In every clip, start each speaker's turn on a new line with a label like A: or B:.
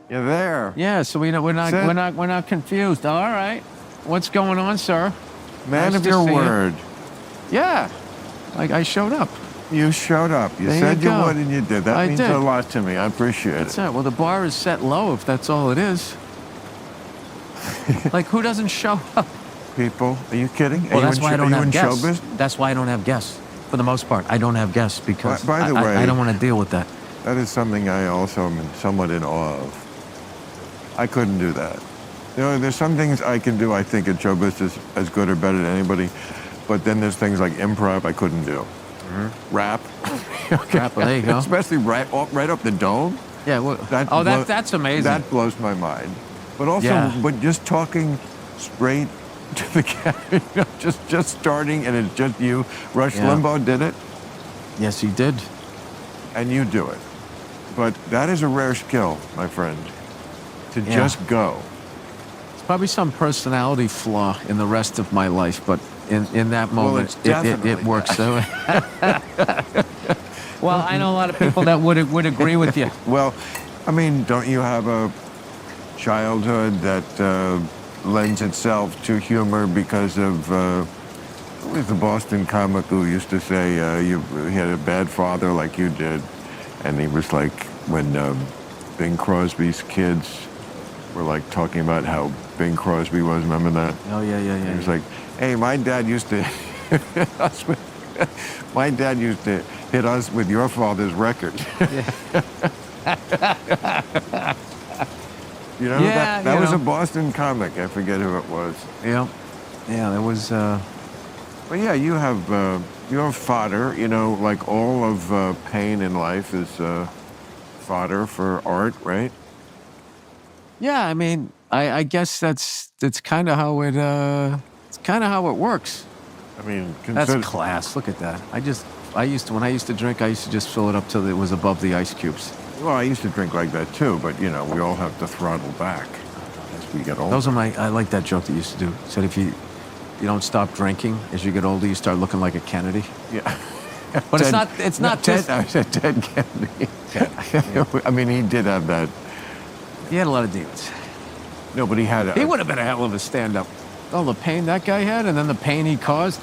A: You're there.
B: Yeah, so we're not confused. All right. What's going on, sir?
A: Man
B: Nice
A: of
B: to
A: your
B: see you.
A: word.
B: Yeah. Like I showed up.
A: You showed up. You
B: There
A: said
B: you
A: you
B: go.
A: would and you did. That
B: I
A: means
B: did.
A: a lot to me. I appreciate
B: That's
A: it.
B: it. Well, the bar is set low if that's all it is. Like, who doesn't show up?
A: People, are you kidding?
B: Well, that's why I don't
A: are you
B: have
A: in
B: guests.
A: showbiz?
B: That's why I don't have guests. For the most part, I don't have guests because
A: By the way,
B: I don't want to deal with that.
A: That is something I also am somewhat in awe of. I couldn't do that. You know, there's some things I can do, I think, in showbiz is as good or better than anybody. But then there's things like improv I couldn't do.
B: Mm-hmm.
A: Rap.
B: Rap, well, there you go.
A: Especially right up the dome.
B: Yeah. Well, that's amazing.
A: That blows my mind. But also,
B: Yeah.
A: but just talking straight to the camera, you know, just starting and it's just you. Rush
B: Yeah.
A: Limbaugh did it,
B: Yes, he did.
A: and you do it. But that is a rare skill, my friend, to
B: Yeah.
A: just go.
B: It's probably some personality flaw in the rest of my life, but in that moment,
A: it's
B: it
A: definitely
B: works. So. Well, I know a lot of people that would agree with you.
A: Well, I mean, don't you have a childhood that lends itself to humor because of, who was the Boston comic who used to say he had a bad father like you did, and he was like, when Bing Crosby's kids were like talking about how Bing Crosby was, remember that?
B: Oh yeah.
A: He was like, hey, my dad used to hit us with, my dad used to hit us with your father's record. You know,
B: Yeah,
A: that
B: you
A: was
B: know.
A: a Boston comic. I forget who it was.
B: Yeah. There was.
A: But yeah, you have fodder. You know, like all of pain in life is fodder for art, right?
B: Yeah, I mean, I guess that's kind of how it works.
A: I mean,
B: That's class. Look at that. When I used to drink, I used to just fill it up till it was above the ice cubes.
A: Well, I used to drink like that too, but you know, we all have to throttle back as we get older.
B: Those are I like that joke that you used to do. Said if you don't stop drinking as you get older, you start looking like a Kennedy.
A: Yeah.
B: But it's not
A: Ted.
B: just.
A: I said Ted Kennedy. I mean, he did have that.
B: He had a lot of demons.
A: No, but he had.
B: He would have been a hell of a stand-up. All the pain that guy had, and then the pain he caused.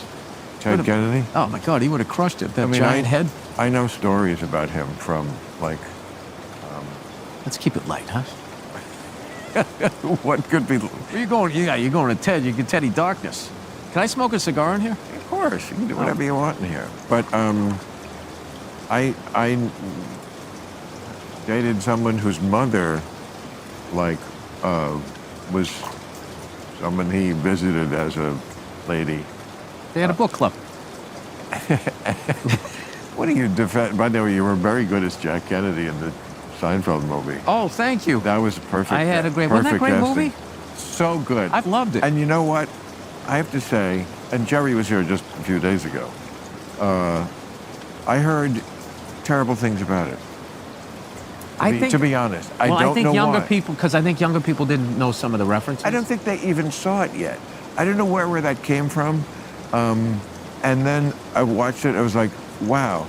A: Ted Kennedy.
B: Oh my God, he would have crushed it. That
A: I mean,
B: giant head.
A: I know stories about him from like.
B: Let's keep it light, huh?
A: What could be?
B: Where you going? You're going to Ted. You get Teddy Darkness. Can I smoke a cigar in here?
A: Of course, you can do whatever you want in here. But I dated someone whose mother, like, was someone he visited as a lady.
B: They had a book club.
A: What do you defend? By the way, you were very good as Jack Kennedy in the Seinfeld movie.
B: Oh, thank you.
A: That was perfect.
B: I had a great. Wasn't that a great
A: casting.
B: movie?
A: So good.
B: I've loved it.
A: And you know what? I have to say, and Jerry was here just a few days ago. I heard terrible things about it. To be honest, I don't
B: think
A: know
B: younger
A: why.
B: people, because I think younger people didn't know some of the references.
A: I don't think they even saw it yet. I don't know where that came from. And then I watched it. I was like, wow.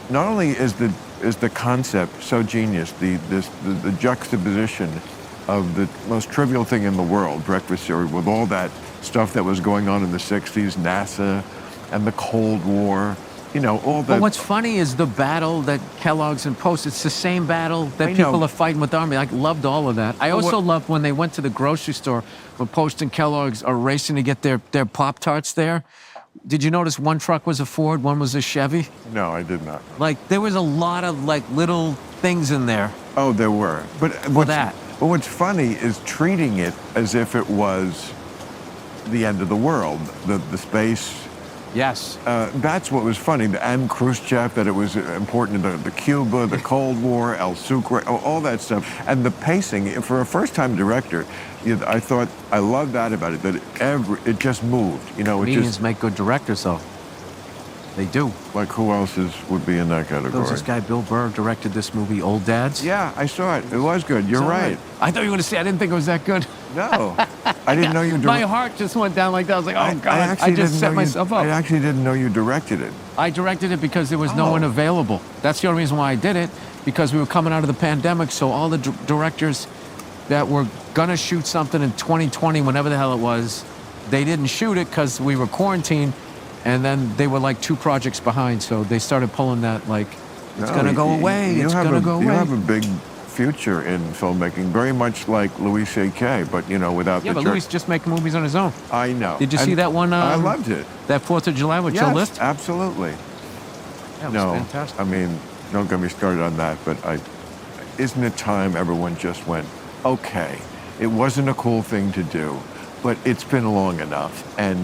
A: Not only is the concept so genius, the juxtaposition of the most trivial thing in the world, breakfast cereal, with all that stuff that was going on in the 60s, NASA and the Cold War, you know, all that.
B: But what's funny is the battle that Kellogg's and Post. It's the same battle that
A: I
B: people
A: know.
B: are fighting with the Army. I loved all of that. I also loved when they went to the grocery store when Post and Kellogg's are racing to get their Pop-Tarts there. Did you notice one truck was a Ford, one was a Chevy?
A: No, I did not.
B: Like, there was a lot of, like, little things in there.
A: Oh, there were. But what's funny is treating it as if it was the end of the world, the space.
B: Yes.
A: That's what was funny. And Khrushchev, that it was important to the Cuba, the Cold War, El Sucre, all that stuff. And the pacing, for a first-time director, I thought, I love that about it, that it just moved. You know, it
B: Comedians
A: just,
B: make good directors, though. They do.
A: like who else would be in that
B: There
A: category?
B: was this guy, Bill Burr, directed this movie, Old Dads.
A: Yeah, I saw it. It was good. You're
B: It's all
A: right.
B: I thought you were going to say I didn't think it was that good.
A: No, I didn't know you
B: My
A: directed.
B: heart just went down like that. I was like, oh, God, I
A: actually
B: just
A: didn't
B: set
A: know
B: myself up.
A: I actually didn't know you directed it.
B: I directed it because there was no one available. That's the only reason why I did it, because we were coming out of the pandemic, so all the directors that were gonna shoot something in 2020, whenever the hell it was. They didn't shoot it because we were quarantined, and then they were like 2 projects behind. So they started pulling that like, it's gonna go away. It's gonna go away.
A: You have a big future in filmmaking, very much like Louis C.K., but without
B: Yeah,
A: the
B: but Louis just making movies on his own.
A: I know.
B: Did you see that one?
A: I loved it.
B: That 4th of July with Joe
A: Yes,
B: List?
A: absolutely.
B: That was
A: No,
B: fantastic.
A: I mean, don't get me started on that, but isn't it time everyone just went, okay, it wasn't a cool thing to do, but it's been long enough, and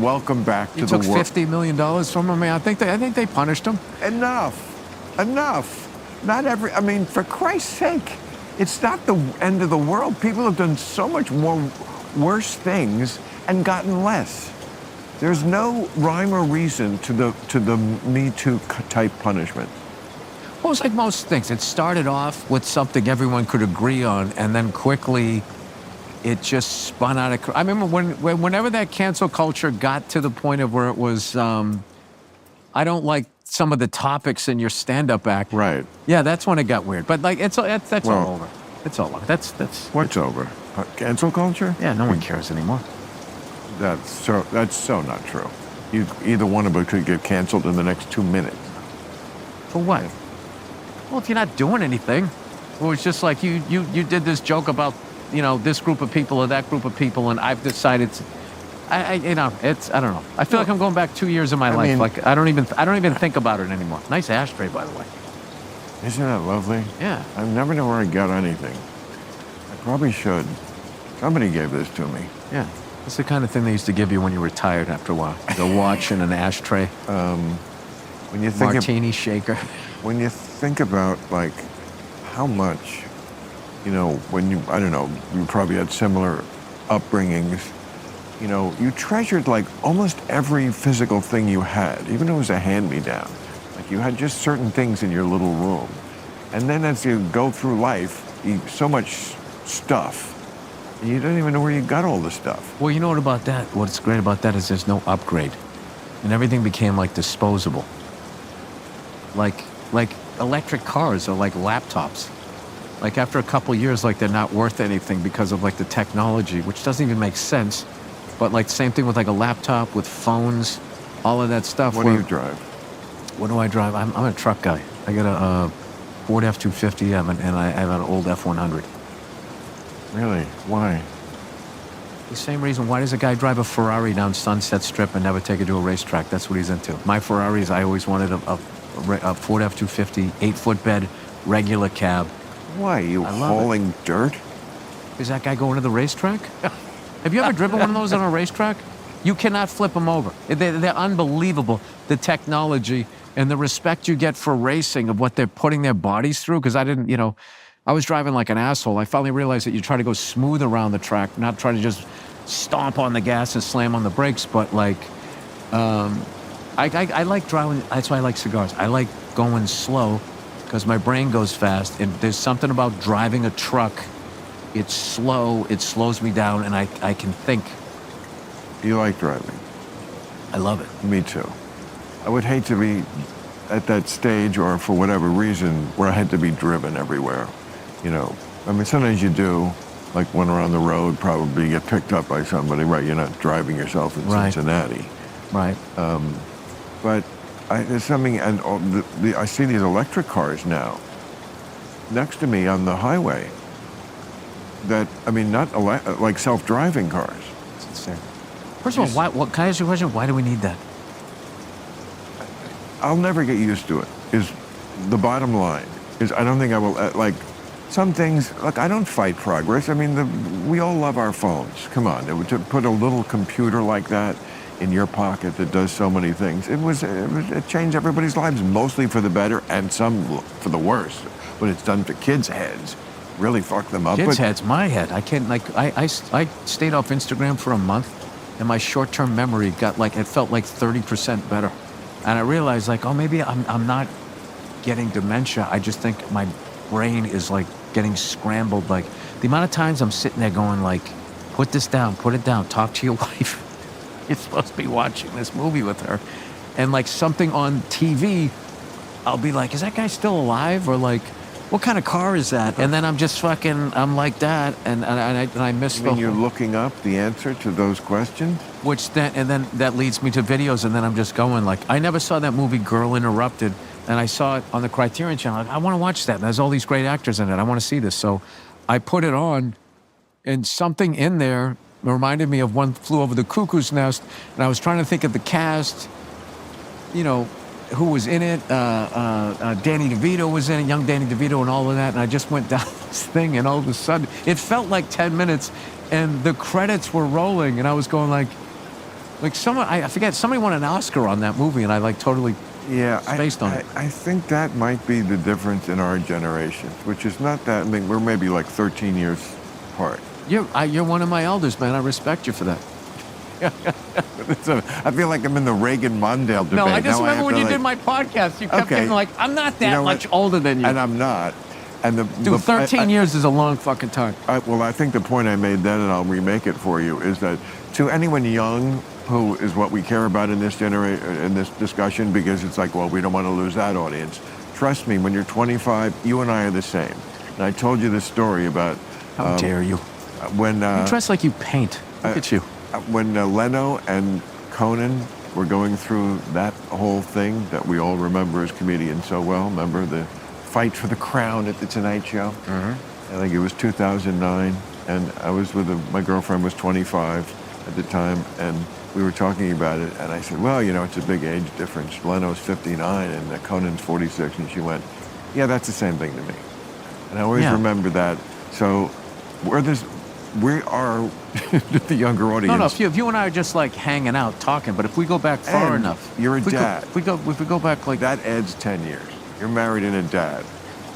A: welcome back to
B: You
A: the
B: took
A: world.
B: $50 million from him. I think they punished him.
A: Enough. I mean, for Christ's sake, it's not the end of the world. People have done so much more worse things and gotten less. There's no rhyme or reason to the Me Too type punishment.
B: Well, it's like most things. It started off with something everyone could agree on, and then quickly it just spun out of... I remember whenever that cancel culture got to the point of where it was, I don't like some of the topics in your stand-up act.
A: Right.
B: Yeah, that's when it got weird. But like, that's all over. It's all over. That's
A: What's over? Cancel culture?
B: Yeah, no one cares anymore.
A: That's so not true. Either one of us could get canceled in the next 2 minutes.
B: For what? Well, if you're not doing anything, well, it's just like you did this joke about this group of people or that group of people, and I've decided to, I don't know. I feel like I'm going back 2 years of my life.
A: mean-
B: Like I don't even think about it anymore. Nice ashtray, by the way.
A: Isn't that lovely?
B: Yeah.
A: I never know where I got anything. I probably should. Somebody gave this to me.
B: Yeah. It's the kind of thing they used to give you when you were tired after a while. The watch and an ashtray,
A: When you think
B: martini shaker.
A: when you think about like how much, when I don't know, you probably had similar upbringings. You treasured like almost every physical thing you had, even if it was a hand-me-down. Like you had just certain things in your little room. And then as you go through life, so much stuff, and you don't even know where you got all the stuff.
B: Well, you know what about that? What's great about that is there's no upgrade, and everything became like disposable. Like electric cars are like laptops. Like after a couple years, like they're not worth anything because of like the technology, which doesn't even make sense. But like same thing with like a laptop, with phones, all of that stuff.
A: What do you drive?
B: What do I drive? I'm a truck guy. I got a Ford F-250 and I have an old F-100.
A: Really? Why?
B: The same reason. Why does a guy drive a Ferrari down Sunset Strip and never take it to a racetrack? That's what he's into. My Ferraris, I always wanted a Ford F-250, 8-foot bed, regular cab.
A: Why? You
B: I love it.
A: hauling dirt?
B: Is that guy going to the racetrack? Have you ever driven one of those on a racetrack? You cannot flip them over. They're unbelievable, the technology and the respect you get for racing of what they're putting their bodies through. Because I didn't, I was driving like an asshole. I finally realized that you try to go smooth around the track, not try to just stomp on the gas and slam on the brakes. But like, I like driving. That's why I like cigars. I like going slow because my brain goes fast. And there's something about driving a truck. It's slow. It slows me down, and I can think.
A: You like driving?
B: I love it.
A: Me too. I would hate to be at that stage, or for whatever reason, where I had to be driven everywhere. I mean, sometimes you do, like when we're on the road, probably get picked up by somebody, right? You're not driving yourself in
B: Right.
A: Cincinnati.
B: Right.
A: But there's something, and I see these electric cars now next to me on the highway that, I mean, not like self-driving cars.
B: It's insane. First of all, can I ask you a question? Why do we need that?
A: I'll never get used to it, is the bottom line. Is I don't think I will, like, some things, look, I don't fight progress. I mean, we all love our phones. Come on, to put a little computer like that in your pocket that does so many things, it changed everybody's lives, mostly for the better and some for the worse. What it's done to kids' heads really fucked them up.
B: Kids' heads, my head. I can't, like, I stayed off Instagram for a month, and my short-term memory got, like, it felt like 30% better. And I realized, like, oh, maybe I'm not getting dementia. I just think my brain is, like, getting scrambled. Like, the amount of times I'm sitting there going, like, put this down, put it down, talk to your wife. You're supposed to be watching this movie with her. And, like, something on TV, I'll be like, is that guy still alive? Or, like, what kind of car is that? And then I'm just fucking, I'm like that, and I miss
A: I
B: the
A: mean, you're
B: whole,
A: looking up the answer to those questions?
B: and then that leads me to videos, and then I'm just going like, I never saw that movie Girl Interrupted, and I saw it on the Criterion Channel. Like, I want to watch that. And there's all these great actors in it. I want to see this. So I put it on, and something in there reminded me of One Flew Over the Cuckoo's Nest, and I was trying to think of the cast, you know, who was in it. Danny DeVito was in it, young Danny DeVito, and all of that. And I just went down this thing, and all of a sudden, it felt like 10 minutes, and the credits were rolling, and I was going like someone, I forget, somebody won an Oscar on that movie, and I like totally spaced on it.
A: I think that might be the difference in our generations, which is not that. I mean, we're maybe like 13 years apart.
B: You're one of my elders, man. I respect you for that.
A: I feel like I'm in the Reagan-Mondale debate.
B: No, I just
A: Now
B: remember
A: have
B: when
A: to,
B: you
A: like,
B: did my podcast. You kept
A: Okay.
B: getting like, I'm not that
A: You know
B: much
A: what?
B: older than you.
A: And I'm not. And
B: Dude, 13 years is a long fucking time.
A: Well, I think the point I made then, and I'll remake it for you, is that to anyone young, who is what we care about in this in this discussion, because it's like, well, we don't want to lose that audience. Trust me, when you're 25, you and I are the same. And I told you this story about
B: How dare you?
A: when
B: You dress like you paint. Look at you.
A: when Leno and Conan were going through that whole thing that we all remember as comedians so well. Remember the fight for the crown at the Tonight Show? Mm-hmm. I think it was 2009, and I was with my girlfriend was 25 at the time, and we were talking about it, and I said, well, you know, it's a big age difference. Leno's 59 and Conan's 46, and she went, yeah, that's the same thing to me. And I always remember that. So we are the younger audience.
B: No, if you and I are just like hanging out, talking, but if we go back far
A: And
B: enough.
A: you're a
B: if we
A: dad.
B: If we go back like
A: That adds 10 years. You're married and a dad.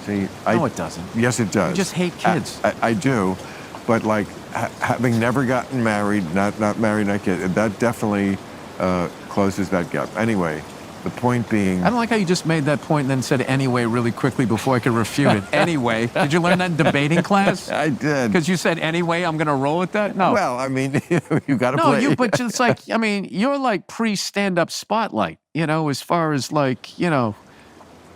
A: See,
B: No, it doesn't.
A: Yes, it does.
B: You just hate kids.
A: I do, but like having never gotten married, not married, not kid, that definitely closes that gap. Anyway, the point being,
B: I don't like how you just made that point and then said anyway really quickly before I could refute it. Anyway, did you learn that in debating class?
A: I did.
B: Because you said anyway, I'm going to roll with that? No.
A: Well, I mean, you got to
B: No,
A: play.
B: but just like, I mean, you're like pre-stand-up spotlight, you know, as far as like, you know.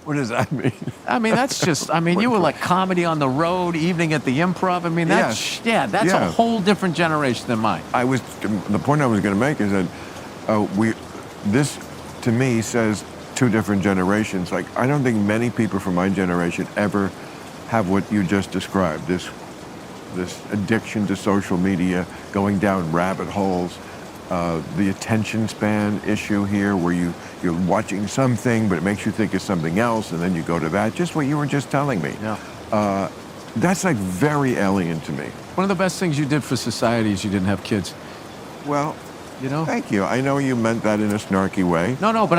A: What does that mean?
B: I mean, that's just, I mean, you were like comedy on the road, evening at the Improv. I mean, that's, that's a whole different generation than mine.
A: The point I was going to make is that this to me says two different generations. Like, I don't think many people from my generation ever have what you just described, this addiction to social media, going down rabbit holes, the attention span issue here, where you're watching something, but it makes you think of something else, and then you go to that. Just what you were just telling me.
B: Yeah.
A: That's like very alien to me.
B: One of the best things you did for society is you didn't have kids.
A: Well,
B: you know?
A: Thank you. I know you meant that in a snarky way.
B: No, but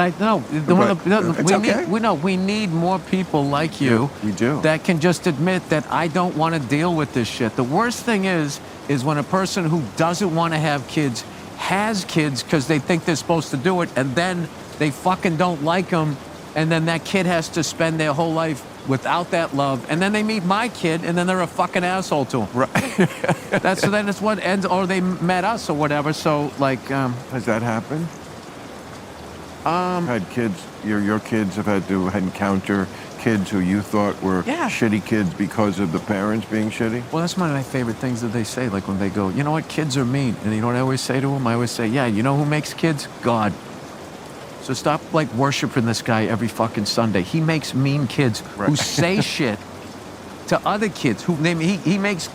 B: we need more people like you.
A: We do.
B: That can just admit that I don't want to deal with this shit. The worst thing is when a person who doesn't want to have kids has kids because they think they're supposed to do it, and then they fucking don't like them, and then that kid has to spend their whole life without that love, and then they meet my kid, and then they're a fucking asshole to him.
A: Right.
B: That's what ends, or they met us or whatever. So like,
A: has that happened? Had kids, your kids have had to encounter kids who you thought were shitty kids because of the parents being shitty?
B: Well, that's one of my favorite things that they say, like when they go, you know what, kids are mean. And you know what I always say to them? I always say, yeah, you know who makes kids? God. So stop like worshiping this guy every fucking Sunday. He makes mean kids who say shit to other kids. He makes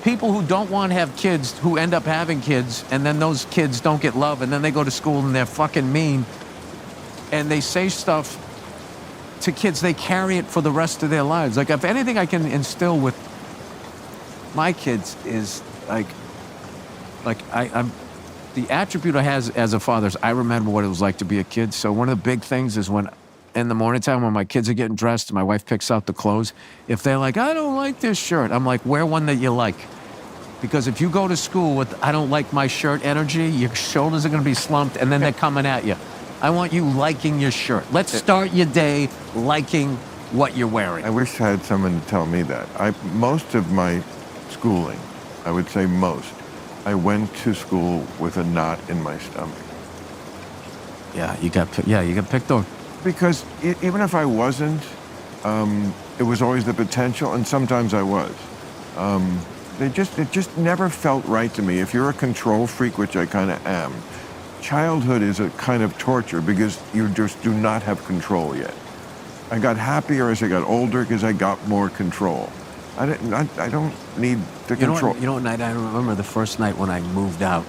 B: people who don't want to have kids who end up having kids, and then those kids don't get love, and then they go to school and they're fucking mean, and they say stuff to kids. They carry it for the rest of their lives. Like, if anything I can instill with my kids is I'm the attribute I have as a father is I remember what it was like to be a kid. So one of the big things is when in the morning time when my kids are getting dressed and my wife picks out the clothes, if they're like, I don't like this shirt, I'm like, wear one that you like. Because if you go to school with I don't like my shirt energy, your shoulders are going to be slumped, and then they're coming at you. I want you liking your shirt. Let's start your day liking what you're wearing.
A: I wish I had someone to tell me that. Most of my schooling, I would say most, I went to school with a knot in my stomach.
B: Yeah, you got picked on.
A: Because even if I wasn't, It was always the potential, and sometimes I was. It just never felt right to me. If you're a control freak, which I kind of am, childhood is a kind of torture because you just do not have control yet. I got happier as I got older because I got more control. I don't need the control.
B: You know what night I remember? The first night when I moved out,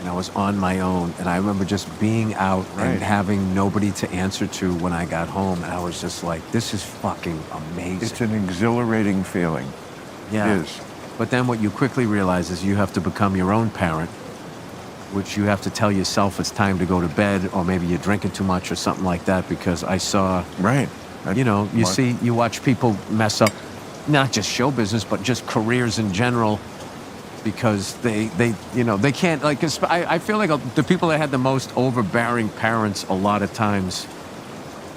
B: and I was on my own, and I remember just being out and having nobody to answer to when I got home, and I was just like, this is fucking amazing.
A: It's an exhilarating feeling.
B: Yeah.
A: It is.
B: But then what you quickly realize is you have to become your own parent, which you have to tell yourself it's time to go to bed, or maybe you're drinking too much or something like that, because I saw,
A: Right.
B: you watch people mess up, not just show business, but just careers in general, because they can't, like, I feel like the people that had the most overbearing parents a lot of times,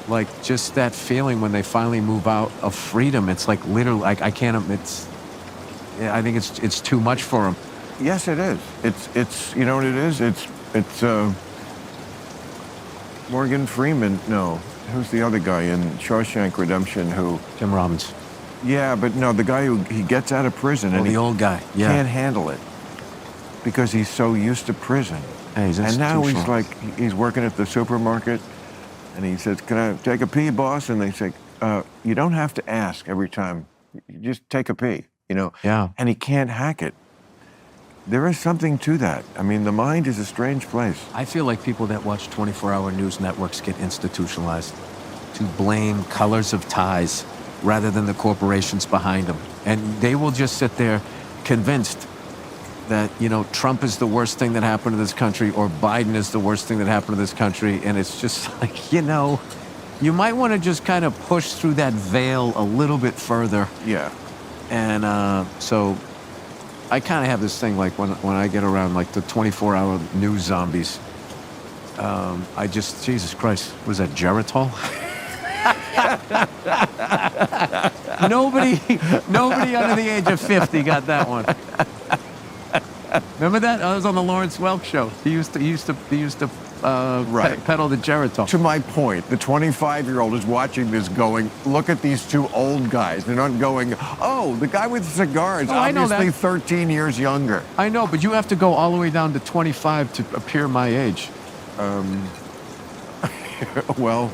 B: like, just that feeling when they finally move out of freedom, it's like literally, like, I think it's too much for them.
A: Yes, it is. It's you know what it is? It's Morgan Freeman. No, who's the other guy in Shawshank Redemption who?
B: Tim Robbins.
A: Yeah, but no, the guy who he gets out of prison and
B: the old guy. Yeah.
A: Can't handle it because he's so used to prison.
B: Hey,
A: and now he's working at the supermarket, and he says, "Can I take a pee, boss?" And they say, "You don't have to ask every time. You just take a pee."
B: Yeah.
A: And he can't hack it. There is something to that. I mean, the mind is a strange place.
B: I feel like people that watch 24-hour news networks get institutionalized to blame colors of ties rather than the corporations behind them. And they will just sit there convinced that, Trump is the worst thing that happened to this country, or Biden is the worst thing that happened to this country. And it's just like, you might want to just kind of push through that veil a little bit further.
A: Yeah.
B: And so I kind of have this thing, like, when I get around, like, the 24-hour news zombies, I just, Jesus Christ, was that Geritol? Nobody under the age of 50 got that one. Remember that? I was on the Lawrence Welk show. He used to peddle the Geritol.
A: To my point, the 25-year-old is watching this going, look at these two old guys. They're not going, oh, the guy with the cigar is obviously 13 years younger.
B: I know, but you have to go all the way down to 25 to appear my age.
A: Well,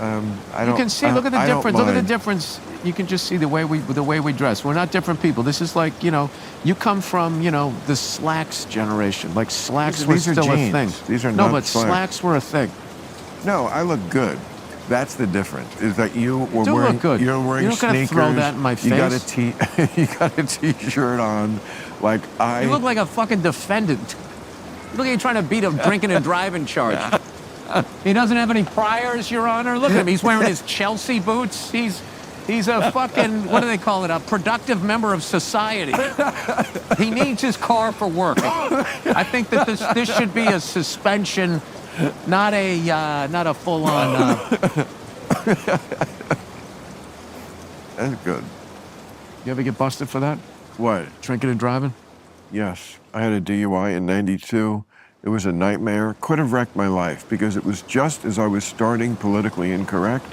A: I don't.
B: You can see. Look at the difference. Look at the difference. You can just see the way we dress. We're not different people. This is like, you come from, the slacks generation. Like, slacks were still a thing.
A: These are not
B: slacks were a thing.
A: No, I look good. That's the difference. Is that you were wearing
B: look good.
A: You're wearing
B: sneakers. You don't gotta throw that in my face.
A: You got a t-shirt on. Like
B: You look like a fucking defendant. You look like you're trying to beat a drinking and driving charge. He doesn't have any priors, Your Honor. Look at him. He's wearing his Chelsea boots. He's a fucking, what do they call it? A productive member of society. He needs his car for work. I think that this should be a suspension, not a full-on.
A: That's good.
B: You ever get busted for that?
A: What?
B: Drinking and driving?
A: Yes. I had a DUI in '92. It was a nightmare. Could have wrecked my life because it was just as I was starting Politically Incorrect.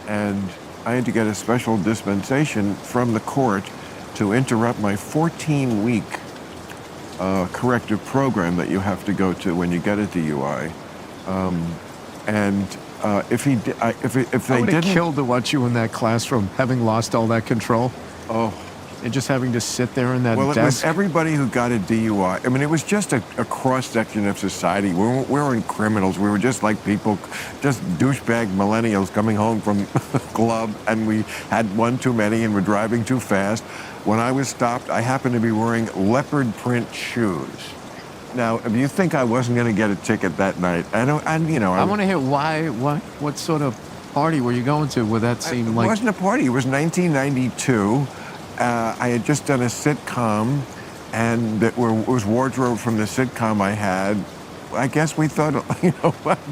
A: And I had to get a special dispensation from the court to interrupt my 14-week corrective program that you have to go to when you get a DUI. If they
B: didn't, I would have killed to watch you in that classroom, having lost all that control.
A: Oh.
B: And just having to sit there in that desk.
A: Well, it was everybody who got a DUI. I mean, it was just a cross-section of society. We weren't criminals. We were just like people, just douchebag millennials coming home from a club, and we had one too many and were driving too fast. When I was stopped, I happened to be wearing leopard print shoes. Now, if you think I wasn't going to get a ticket that night, I
B: want to hear why. What sort of party were you going to where that seemed like?
A: It wasn't a party. It was 1992. I had just done a sitcom, and it was wardrobe from the sitcom I had. I guess we thought,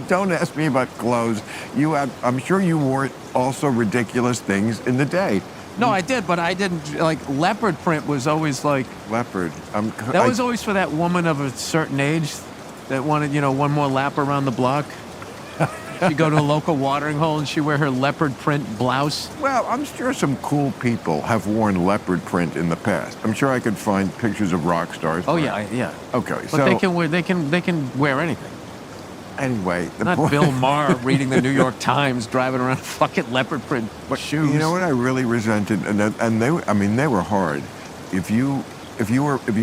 A: don't ask me about clothes. I'm sure you wore also ridiculous things in the day.
B: No, I did, but I didn't, like, leopard print was always like...
A: Leopard.
B: That was always for that woman of a certain age that wanted, one more lap around the block. She'd go to a local watering hole and she'd wear her leopard print blouse.
A: Well, I'm sure some cool people have worn leopard print in the past. I'm sure I could find pictures of rock stars.
B: Oh yeah, yeah.
A: Okay,
B: But
A: so
B: they can wear anything.
A: anyway, the
B: Not
A: point,
B: Bill Maher reading the New York Times, driving around fucking leopard print shoes.
A: you know what I really resented, and they were hard. If you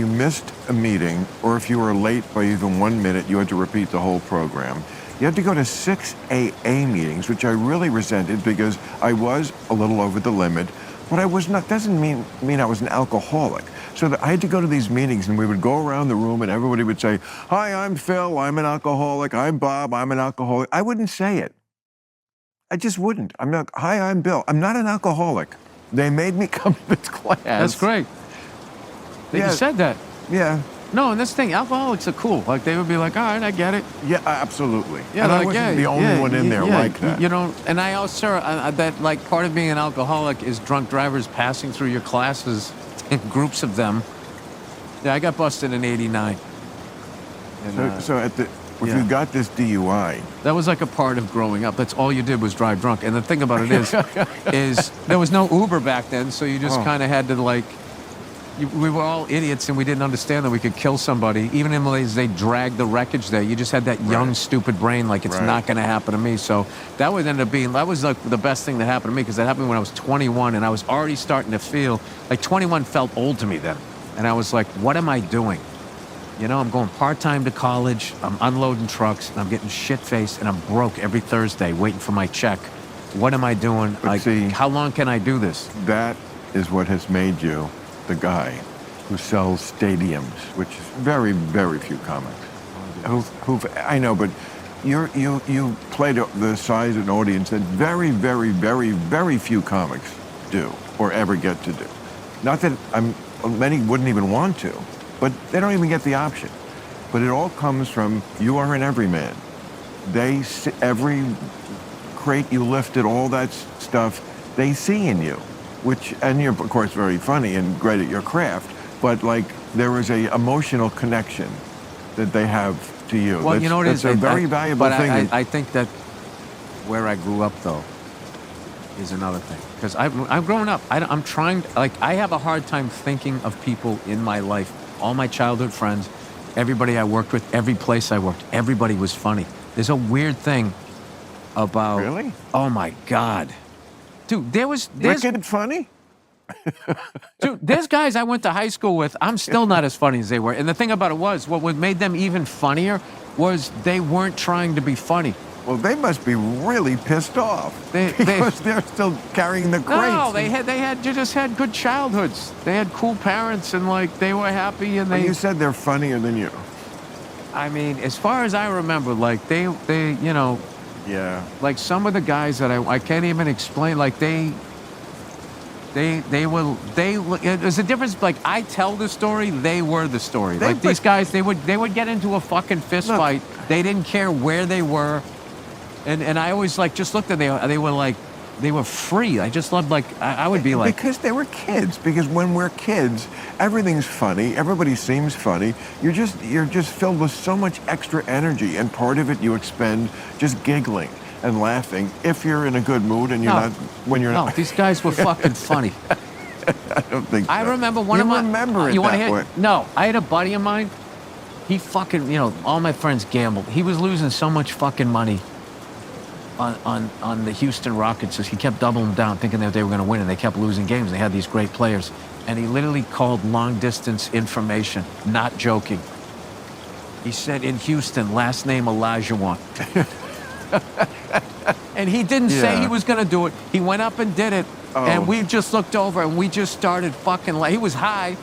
A: missed a meeting, or if you were late by even 1 minute, you had to repeat the whole program. You had to go to 6 AA meetings, which I really resented because I was a little over the limit, but I was not. Doesn't mean I was an alcoholic. So I had to go to these meetings, and we would go around the room, and everybody would say, "Hi, I'm Phil. I'm an alcoholic. I'm Bob. I'm an alcoholic." I wouldn't say it. I just wouldn't. I'm not. Hi, I'm Bill. I'm not an alcoholic. They made me come to this class.
B: That's great. They
A: Yeah.
B: just said that.
A: Yeah.
B: No, and this thing, alcoholics are cool. Like they would be like, all right, I get it.
A: Yeah, absolutely.
B: Yeah,
A: and I
B: like,
A: wasn't the only one in there like that.
B: You know, and I also, I bet like part of being an alcoholic is drunk drivers passing through your classes in groups of them. Yeah, I got busted in '89. And,
A: So if
B: yeah.
A: you got this DUI,
B: that was like a part of growing up. That's all you did was drive drunk. And the thing about it is there was no Uber back then, so you just kind of had to like. We were all idiots and we didn't understand that we could kill somebody. Even in Malaysia, they dragged the wreckage there. You just had that young, stupid brain, like it's not going to happen to me. So that would end up being, that was like the best thing that happened to me because that happened when I was 21 and I was already starting to feel, like 21 felt old to me then. And I was like, what am I doing? You know, I'm going part-time to college, I'm unloading trucks, and I'm getting shit-faced, and I'm broke every Thursday waiting for my check. What am I doing?
A: But
B: like,
A: see,
B: how long can I do this?
A: that is what has made you the guy who sells stadiums, which is very, very few comics. I know, but you play to the size of an audience that very, very, very, very few comics do or ever get to do. Not that many wouldn't even want to, but they don't even get the option. But it all comes from you are an everyman. Every crate you lifted, all that stuff, they see in you. And you're, of course, very funny and great at your craft, but like there is a emotional connection that they have to you.
B: Well, you know what it is?
A: It's a very valuable thing.
B: I think that where I grew up, though, is another thing. Because I'm growing up. I'm trying, like, I have a hard time thinking of people in my life, all my childhood friends, everybody I worked with, every place I worked, everybody was funny. There's a weird thing about...
A: Really?
B: Oh, my God. Dude, there's
A: Wicked funny?
B: Dude, there's guys I went to high school with, I'm still not as funny as they were. And the thing about it was, what made them even funnier was they weren't trying to be funny.
A: Well, they must be really pissed off because they're still carrying the crates.
B: No, they just had good childhoods. They had cool parents and like they were happy and they.
A: You said they're funnier than you.
B: I mean, as far as I remember, like they you know.
A: Yeah.
B: Like some of the guys that I can't even explain. Like there's a difference. Like I tell the story, they were the story. Like these guys, they would get into a fucking fist fight. They didn't care where they were, and I always like just looked at they were like they were free. I just loved like I would be like
A: because they were kids. Because when we're kids, everything's funny. Everybody seems funny. You're just filled with so much extra energy, and part of it you expend just giggling and laughing if you're in a good mood and you're not when you're not.
B: No, these guys were fucking funny.
A: I don't think so.
B: I remember one of my.
A: Remember it
B: you
A: that
B: hear?
A: way.
B: No, I had a buddy of mine. He fucking, all my friends gambled. He was losing so much fucking money on the Houston Rockets. He kept doubling down, thinking that they were going to win, and they kept losing games. They had these great players, and he literally called long distance information. Not joking. He said in Houston, last name Olajuwon. And he didn't say he was going to do it. He went up and did it, and we just looked over and we just started fucking. He was high,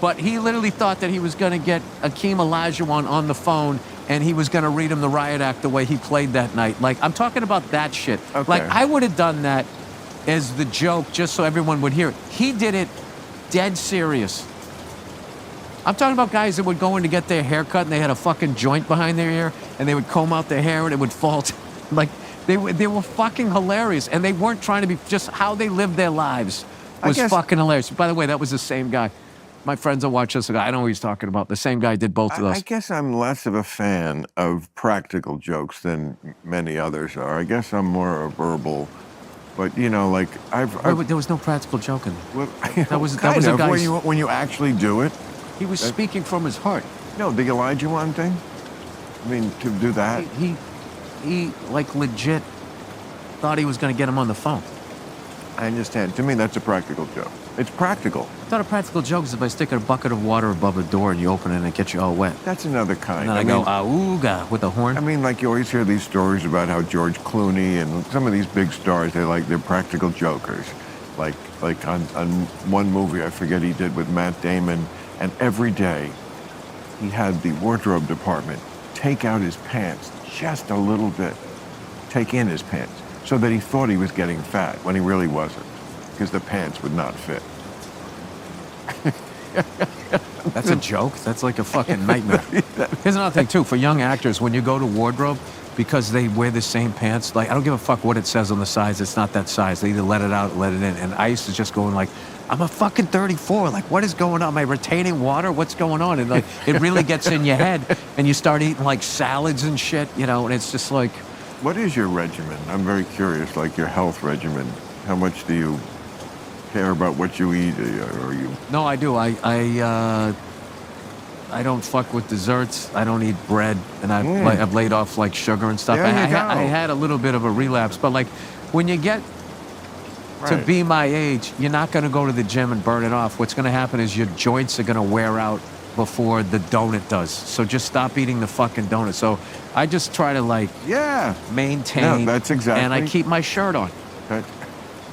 B: but he literally thought that he was going to get Akeem Olajuwon on the phone. And he was going to read him the riot act the way he played that night. Like, I'm talking about that shit.
A: Okay.
B: Like, I would have done that as the joke just so everyone would hear it. He did it dead serious. I'm talking about guys that would go in to get their hair cut and they had a fucking joint behind their ear and they would comb out their hair and it would fall. Like, they were fucking hilarious. And they weren't trying to be, just how they lived their lives was fucking hilarious. By the way, that was the same guy. My friends will watch this. I know who he's talking about. The same guy did both of
A: I
B: those.
A: guess I'm less of a fan of practical jokes than many others are. I guess I'm more a verbal, but you know, like
B: Wait, there was no practical joke in there.
A: well, you know,
B: was- that
A: kind
B: was a
A: of,
B: guy's-
A: when you actually do it.
B: He was speaking from his heart.
A: No, the Elijah one thing. I mean, to do that.
B: He like legit thought he was going to get him on the phone.
A: I understand. To me, that's a practical joke. It's practical.
B: I thought a practical joke is if I stick a bucket of water above a door and you open it and it gets you all wet.
A: That's another kind.
B: And then I go, auga, with a horn.
A: I mean, like you always hear these stories about how George Clooney and some of these big stars, they're practical jokers. Like on one movie, I forget he did with Matt Damon, and every day he had the wardrobe department take out his pants just a little bit, take in his pants, so that he thought he was getting fat when he really wasn't, because the pants would not fit.
B: That's a joke? That's like a fucking nightmare. Here's another thing, too. For young actors, when you go to wardrobe, because they wear the same pants, like, I don't give a fuck what it says on the size. It's not that size. They either let it out or let it in. And I used to just go in like, I'm a fucking 34. Like, what is going on? Am I retaining water? What's going on? And like, it really gets in your head. And you start eating like salads and shit, you know, and it's just like...
A: What is your regimen? I'm very curious, like your health regimen. How much do you care about what you eat, or you?
B: No, I do. I don't fuck with desserts. I don't eat bread, and I've laid off like sugar and stuff.
A: There you go.
B: I had a little bit of a relapse, but like when you get to
A: Right.
B: be my age, you're not going to go to the gym and burn it off. What's going to happen is your joints are going to wear out before the donut does. So just stop eating the fucking donut. So I just try to like
A: Yeah.
B: maintain.
A: No, that's exactly.
B: And I keep my shirt on.
A: That,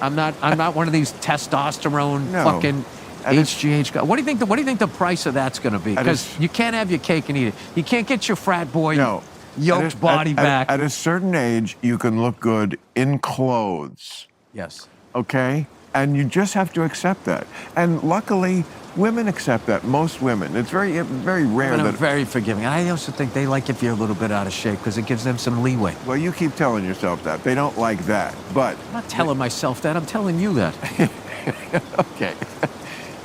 B: I'm not one of these testosterone
A: No.
B: fucking
A: And it's-
B: HGH guys. What do you think the price of that's going to be?
A: And
B: Because
A: it's-
B: you can't have your cake and eat it. You can't get your frat boy
A: no.
B: yoked
A: At
B: body back.
A: At a certain age, you can look good in clothes.
B: Yes.
A: Okay? And you just have to accept that. And luckily, women accept that. Most women. It's very, very rare
B: And I'm
A: that.
B: very forgiving. I also think they like if you're a little bit out of shape because it gives them some leeway.
A: Well, you keep telling yourself that. They don't like that. But
B: I'm not telling myself that. I'm telling you that.
A: okay.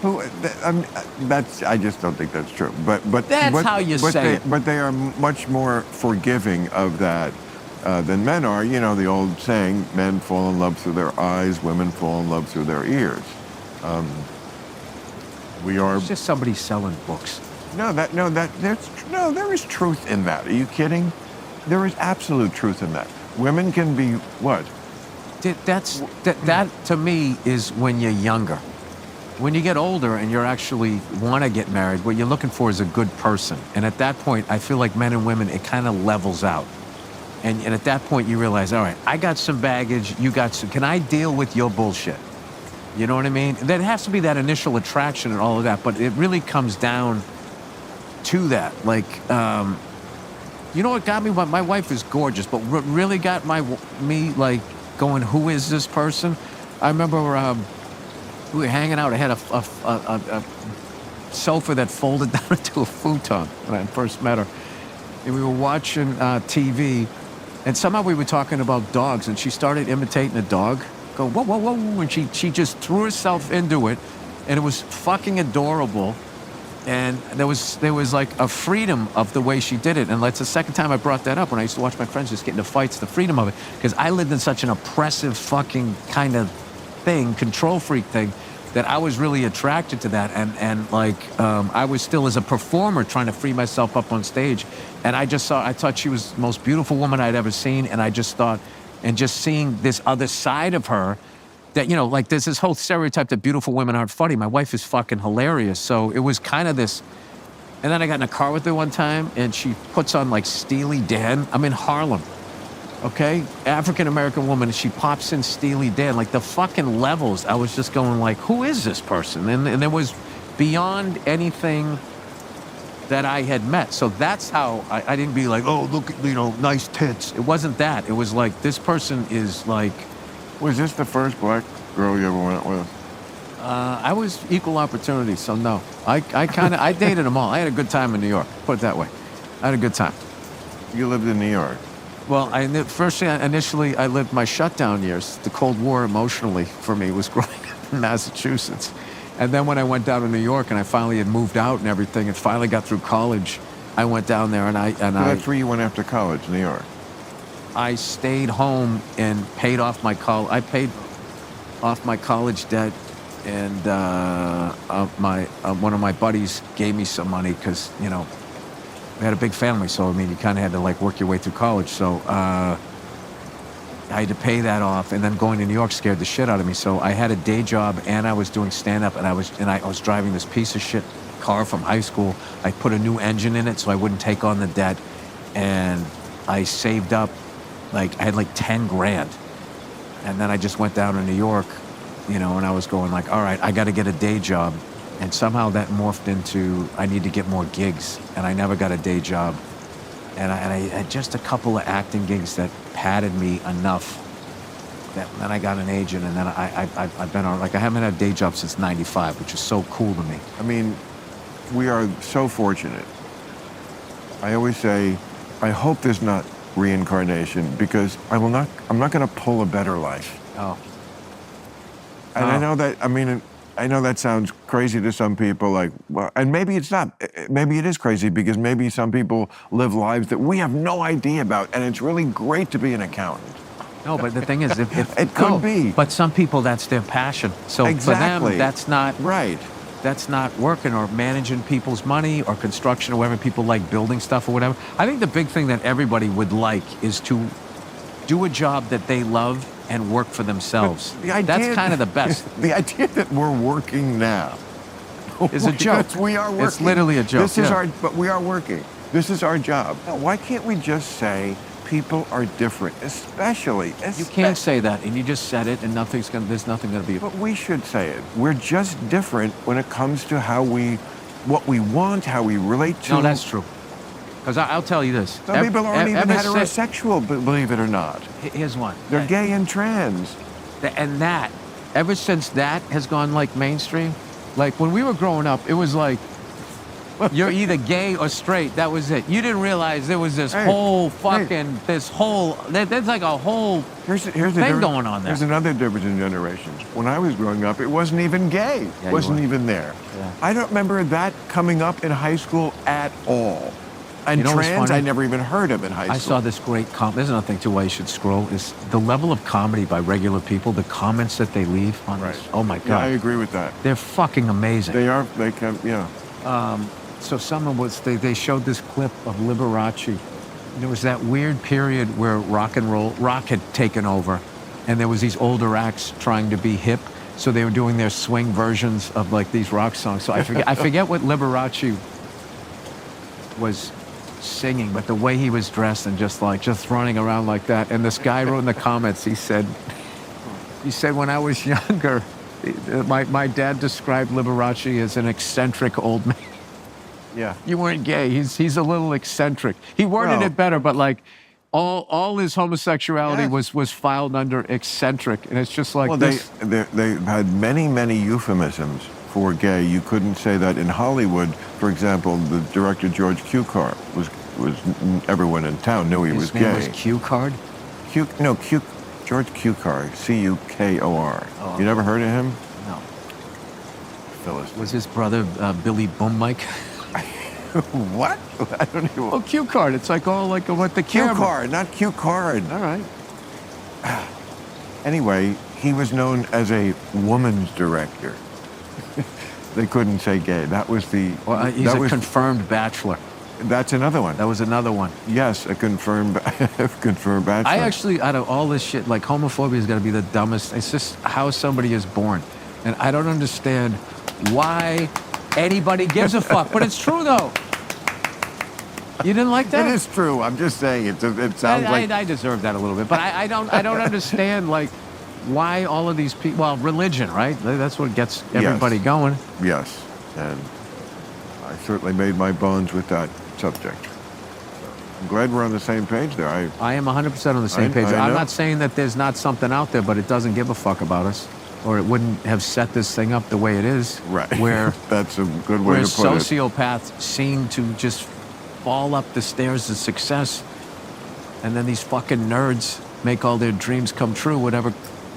A: I just don't think that's true. But
B: That's how you say it.
A: But they are much more forgiving of that than men are. You know the old saying: men fall in love through their eyes, women fall in love through their ears. We are.
B: It's just somebody selling books.
A: There is truth in that. Are you kidding? There is absolute truth in that. Women can be what?
B: That to me is when you're younger. When you get older and you're actually want to get married, what you're looking for is a good person. And at that point, I feel like men and women, it kind of levels out. And at that point, you realize, all right, I got some baggage, you got some. Can I deal with your bullshit? You know what I mean? There has to be that initial attraction and all of that, but it really comes down to that. Like, you know what got me? My wife is gorgeous, but what really got me like going, who is this person? I remember we were hanging out. I had a sofa that folded down into a futon when I first met her, and we were watching TV, and somehow we were talking about dogs, and she started imitating a dog. Go, whoa, whoa, whoa, and she just threw herself into it, and it was fucking adorable. And there was like a freedom of the way she did it. And that's the second time I brought that up when I used to watch my friends just get into fights, the freedom of it. Because I lived in such an oppressive fucking kind of thing, control freak thing, that I was really attracted to that. And I was still as a performer trying to free myself up on stage. And I thought she was the most beautiful woman I'd ever seen. And I just thought, and just seeing this other side of her, that, you know, like there's this whole stereotype that beautiful women aren't funny. My wife is fucking hilarious. So it was kind of this. And then I got in a car with her one time and she puts on like Steely Dan. I'm in Harlem, okay? African-American woman, and she pops in Steely Dan. Like the fucking levels, I was just going like, who is this person? And it was beyond anything that I had met. So that's how I didn't be like, oh, look, you know, nice tits. It wasn't that. It was like, this person is like,
A: Was this the first black girl you ever went with?
B: I was equal opportunity, so no. I dated them all. I had a good time in New York, put it that way. I had a good time.
A: You lived in New York.
B: Well, initially, I lived my shutdown years. The Cold War emotionally for me was growing up in Massachusetts. And then when I went down to New York and I finally had moved out and everything and finally got through college, I went down there and
A: So that's where you went after college, New York.
B: I stayed home and paid off my I paid off my college debt, and one of my buddies gave me some money because, you know, we had a big family, so I mean, you kind of had to like work your way through college. So I had to pay that off, and then going to New York scared the shit out of me. So I had a day job, and I was doing stand-up, and I was driving this piece of shit car from high school. I put a new engine in it so I wouldn't take on the debt, and I saved up, like I had like 10 grand, and then I just went down to New York, you know, and I was going like, all right, I got to get a day job. And somehow that morphed into, I need to get more gigs. And I never got a day job. And I had just a couple of acting gigs that padded me enough that then I got an agent, and then I've been on, like I haven't had a day job since 95, which is so cool to me.
A: I mean, we are so fortunate. I always say, I hope there's not reincarnation, because I'm not going to pull a better life.
B: Oh.
A: And I know that, I mean, I know that sounds crazy to some people, like, well, and maybe it's not. Maybe it is crazy, because maybe some people live lives that we have no idea about, and it's really great to be an accountant.
B: No, but the thing is, if
A: it could be.
B: But some people, that's their passion. So
A: Exactly.
B: for them, that's not
A: right.
B: That's not working, or managing people's money, or construction, or whatever. People like building stuff or whatever. I think the big thing that everybody would like is to do a job that they love and work for themselves. That's kind of the best.
A: The idea that we're working now
B: is a joke.
A: We are working.
B: It's literally a joke.
A: This is but we are working. This is our job. Now, why can't we just say people are different, especially?
B: You can't say that, and you just said it, and there's nothing gonna be.
A: But we should say it. We're just different when it comes to what we want, how we relate to.
B: No, that's true. Because I'll tell you this.
A: Some people aren't even heterosexual, believe it or not.
B: Here's one.
A: They're gay and trans.
B: And that, ever since that has gone like mainstream, like when we were growing up, it was like, you're either gay or straight. That was it. You didn't realize there was this whole fucking, there's like a whole thing going on there.
A: There's another difference in generations. When I was growing up, it wasn't even gay.
B: Yeah,
A: wasn't even there.
B: Yeah.
A: I don't remember that coming up in high school at all. And
B: you know
A: trans, I never even heard of in high school.
B: I saw this great there's nothing to why you should scroll, is the level of comedy by regular people, the comments that they leave on this. Oh my God.
A: Yeah, I agree with that.
B: They're fucking amazing.
A: They are, they can, yeah.
B: So they showed this clip of Liberace. There was that weird period where rock had taken over, and there was these older acts trying to be hip. So they were doing their swing versions of like these rock songs. So I forget what Liberace was singing, but the way he was dressed and just running around like that. And this guy wrote in the comments, he said, when I was younger, my dad described Liberace as an eccentric old man.
A: Yeah.
B: You weren't gay. He's a little eccentric. He worded it better, but like all his homosexuality was filed under eccentric, and it's just like this.
A: They had many euphemisms for gay. You couldn't say that in Hollywood. For example, the director George Cukor was everyone in town knew he was gay.
B: His name was Q-Card?
A: George Cukor, Cukor.
B: Oh.
A: You never heard of him?
B: No.
A: Phyllis.
B: Was his brother Billy Boom Mike?
A: What? I don't even.
B: Oh, Q-Card. It's like all like what the camera.
A: Q-Card, not Q-Card.
B: All right.
A: Anyway, he was known as a woman's director. They couldn't say gay. That was the.
B: Well, he's a confirmed bachelor.
A: That's another one.
B: That was another one.
A: Yes, a confirmed bachelor.
B: I actually, out of all this shit, like homophobia has got to be the dumbest. It's just how somebody is born, and I don't understand why anybody gives a fuck. But it's true though. You didn't like that?
A: It is true. I'm just saying it sounds like
B: I deserve that a little bit, but I don't understand like why all of these people. Well, religion, right? That's what gets everybody going.
A: Yes, and I certainly made my bones with that subject. I'm glad we're on the same page there.
B: I am 100% on the same page. I'm not saying that there's not something out there, but it doesn't give a fuck about us, or it wouldn't have set this thing up the way it is.
A: Right.
B: Where
A: that's a good way to put it.
B: Where sociopaths seem to just fall up the stairs of success, and then these fucking nerds make all their dreams come true. Whatever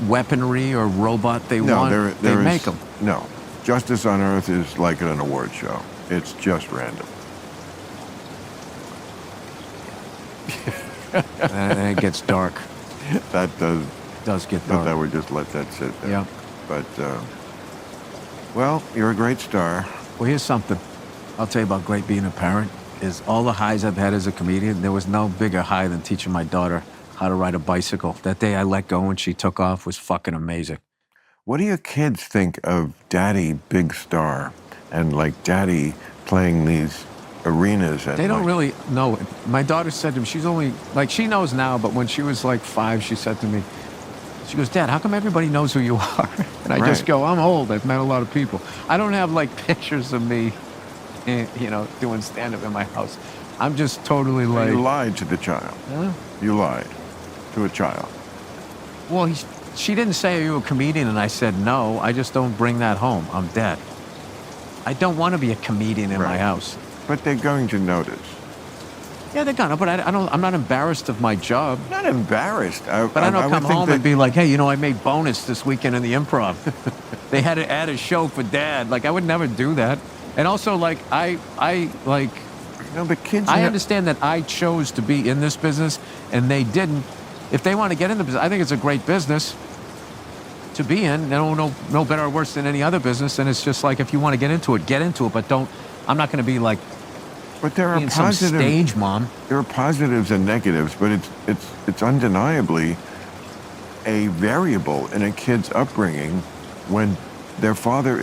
B: weaponry or robot they want, they make them.
A: No. Justice on Earth is like an award show. It's just random.
B: And it gets dark.
A: That does.
B: Does get
A: But
B: dark.
A: I would just let that sit there.
B: Yeah.
A: But, well, you're a great star.
B: Well, here's something. I'll tell you about great being a parent. Is all the highs I've had as a comedian, there was no bigger high than teaching my daughter how to ride a bicycle. That day I let go and she took off was fucking amazing.
A: What do your kids think of Daddy big star and like Daddy playing these arenas? And
B: They don't
A: like,
B: really know. My daughter said to me, she's only, like, she knows now, but when she was like 5, she said to me, she goes, Dad, how come everybody knows who you are? And I just
A: Right.
B: go, I'm old. I've met a lot of people. I don't have like pictures of me, doing stand-up in my house. I'm just totally like,
A: You lied to the child.
B: huh?
A: You lied to a child.
B: Well, she didn't say, are you a comedian? And I said, no, I just don't bring that home. I'm dead. I don't want to be a comedian in my
A: Right.
B: house.
A: But they're going to notice.
B: Yeah, they're gonna, but I'm not embarrassed of my job.
A: Not embarrassed.
B: But I don't
A: would
B: come
A: think
B: home
A: that-
B: and be like, hey, I made bonus this weekend in the Improv. They had to add a show for Dad. Like, I would never do that. And also, like, I
A: No, but kids.
B: I understand that I chose to be in this business and they didn't. If they want to get in the business, I think it's a great business to be in. No better or worse than any other business. And it's just like, if you want to get into it, but don't, I'm not going to be like
A: But there are
B: being some
A: positive.
B: stage mom.
A: There are positives and negatives, but it's undeniably a variable in a kid's upbringing when their father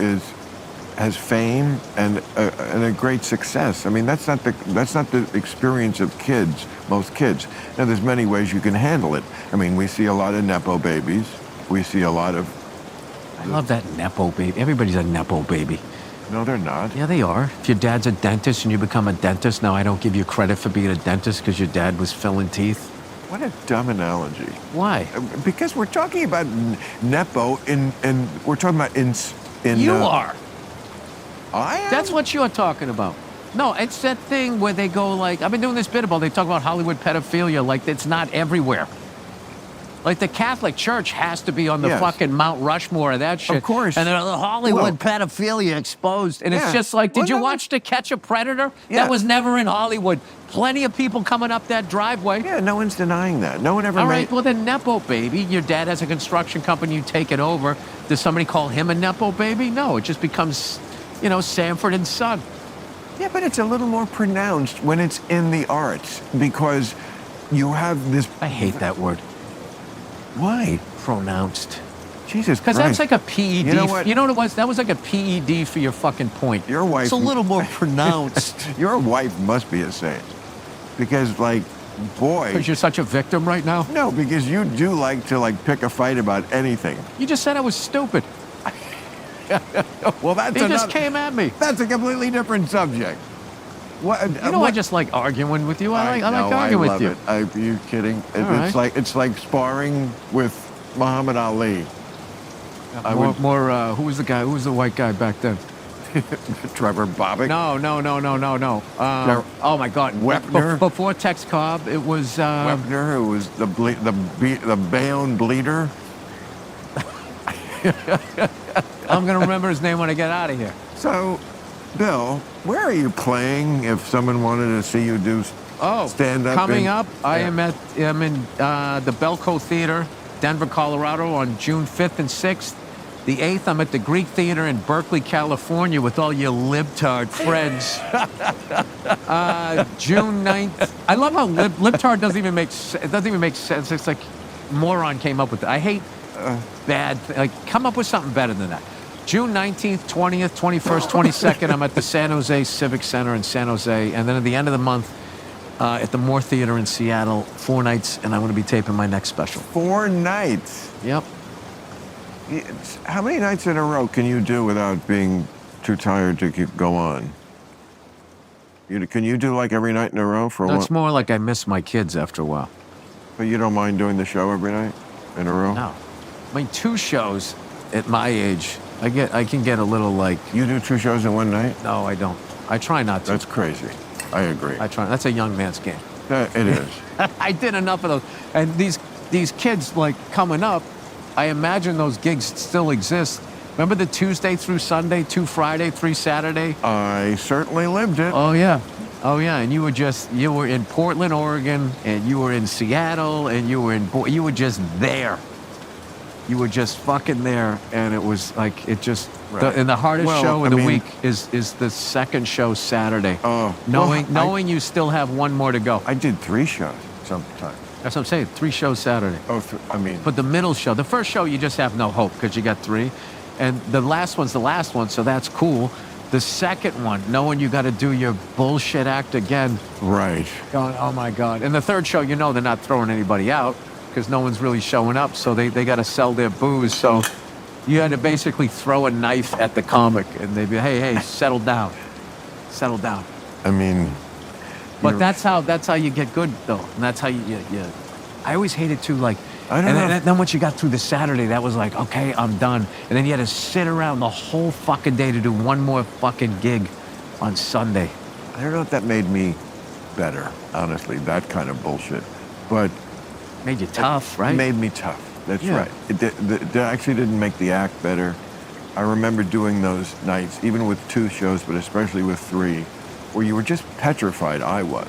A: has fame and a great success. I mean, that's not the experience of kids, most kids. Now, there's many ways you can handle it. I mean, we see a lot of nepo babies. We see a lot of.
B: I love that nepo baby. Everybody's a nepo baby.
A: No, they're not.
B: Yeah, they are. If your dad's a dentist and you become a dentist, now I don't give you credit for being a dentist because your dad was filling teeth.
A: What a dumb analogy.
B: Why?
A: Because we're talking about nepo and we're talking about in.
B: You are.
A: I am?
B: That's what you're talking about. No, it's that thing where they go like, I've been doing this bit about, they talk about Hollywood pedophilia, like it's not everywhere. Like the Catholic Church has to be on the
A: Yes.
B: fucking Mount Rushmore of that shit.
A: Of course.
B: And they're the Hollywood
A: Well-
B: pedophilia exposed. And it's
A: Yeah.
B: just like, did
A: Well,
B: you
A: no,
B: watch To Catch a Predator?
A: Yeah.
B: That was never in Hollywood. Plenty of people coming up that driveway.
A: Yeah, no one's denying that. No one ever
B: All
A: made.
B: right, well then Nepo baby, your dad has a construction company, you take it over. Does somebody call him a Nepo baby? No, it just becomes, Sanford and Son.
A: Yeah, but it's a little more pronounced when it's in the arts because you have this.
B: I hate that word,
A: Why?
B: pronounced.
A: Jesus
B: Because
A: Christ.
B: that's like a PED.
A: You know what?
B: You know what it was? That was like a PED for your fucking point.
A: Your wife.
B: It's a little more pronounced.
A: Your wife must be a saint. Because, like, boy.
B: Because you're such a victim right now.
A: No, because you do like to, pick a fight about anything.
B: You just said I was stupid.
A: Well, that's
B: He just came at me.
A: That's a completely different subject. What?
B: I just like arguing with you. I like arguing with
A: love
B: you.
A: It. Are you kidding?
B: All
A: It's like sparring with Muhammad Ali.
B: Who was the guy? Who was the white guy back then?
A: Trevor Bobbitt.
B: No. Oh my God,
A: Wepner?
B: Before Tex Cobb, it was.
A: Wepner, who was the Bayonne bleeder.
B: I'm gonna remember his name when I get out of here.
A: So, Bill, where are you playing if someone wanted to see you do stand up?
B: Coming up, I'm in the Belco Theater, Denver, Colorado, on June 5th and 6th. The 8th, I'm at the Greek Theater in Berkeley, California, with all your libtard friends. June 9th. I love how libtard doesn't even make sense. It's like moron came up with it. I hate bad. Come up with something better than that. June 19th, 20th, 21st, 22nd, I'm at the San Jose Civic Center in San Jose. And then at the end of the month, at the Moore Theater in Seattle, 4 nights, and I'm going to be taping my next special.
A: 4 nights.
B: Yep.
A: How many nights in a row can you do without being too tired to go on? Can you do every night in a row for a while?
B: It's more like I miss my kids after a while.
A: But you don't mind doing the show every night in a row?
B: No. I mean, 2 shows at my age, I can get a little
A: You do 2 shows in one night?
B: no, I don't. I try not to.
A: That's crazy. I agree.
B: I try. That's a young man's game.
A: It is.
B: I did enough of those. And these kids coming up, I imagine those gigs still exist. Remember the Tuesday through Sunday, 2 Friday, 3 Saturday?
A: I certainly lived it.
B: Oh, yeah. Oh, yeah. And you were in Portland, Oregon, and you were in Seattle, and you were just there. You were just fucking there, and it was like, it just,
A: Right.
B: and the hardest
A: Well,
B: show of
A: I
B: the
A: mean-
B: week is the second show Saturday.
A: Oh,
B: Knowing you still have one more to go.
A: I did 3 shows sometime.
B: That's what I'm saying, 3 shows Saturday.
A: Oh, I mean,
B: But the middle show, the first show, you just have no hope because you got 3. And the last one's the last one, so that's cool. The second one, knowing you got to do your bullshit act again,
A: right.
B: going, oh my God. And the third show, you know they're not throwing anybody out because no one's really showing up, so they got to sell their booze. So you had to basically throw a knife at the comic, and they'd be, hey, settle down. Settle down.
A: I mean,
B: But
A: you're-
B: that's how you get good, though. And that's how you I always hated, too, like,
A: I don't
B: and
A: know.
B: then once you got through the Saturday, that was like, okay, I'm done. And then you had to sit around the whole fucking day to do one more fucking gig on Sunday.
A: I don't know if that made me better, honestly, that kind of bullshit. But
B: Made you tough, right?
A: it made me tough. That's
B: Yeah.
A: right. It actually didn't make the act better. I remember doing those nights, even with 2 shows, but especially with 3, where you were just petrified, I was,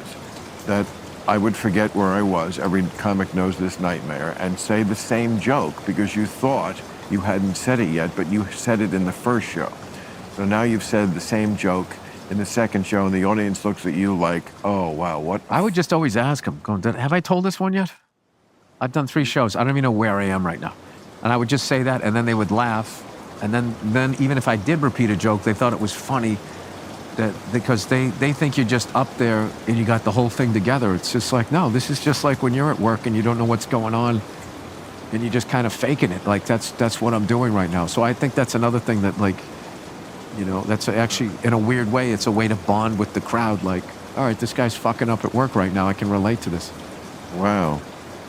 A: that I would forget where I was. Every comic knows this nightmare, and say the same joke because you thought you hadn't said it yet, but you said it in the first show. So now you've said the same joke in the second show, and the audience looks at you like, oh, wow, what?
B: I would just always ask them, going, have I told this one yet? I've done 3 shows. I don't even know where I am right now. And I would just say that, and then they would laugh. And then even if I did repeat a joke, they thought it was funny because they think you're just up there and you got the whole thing together. It's just like, no, this is just like when you're at work and you don't know what's going on and you're just kind of faking it. Like, that's what I'm doing right now. So I think that's another thing that, like, that's actually, in a weird way, it's a way to bond with the crowd. Like, all right, this guy's fucking up at work right now. I can relate to this.
A: Wow.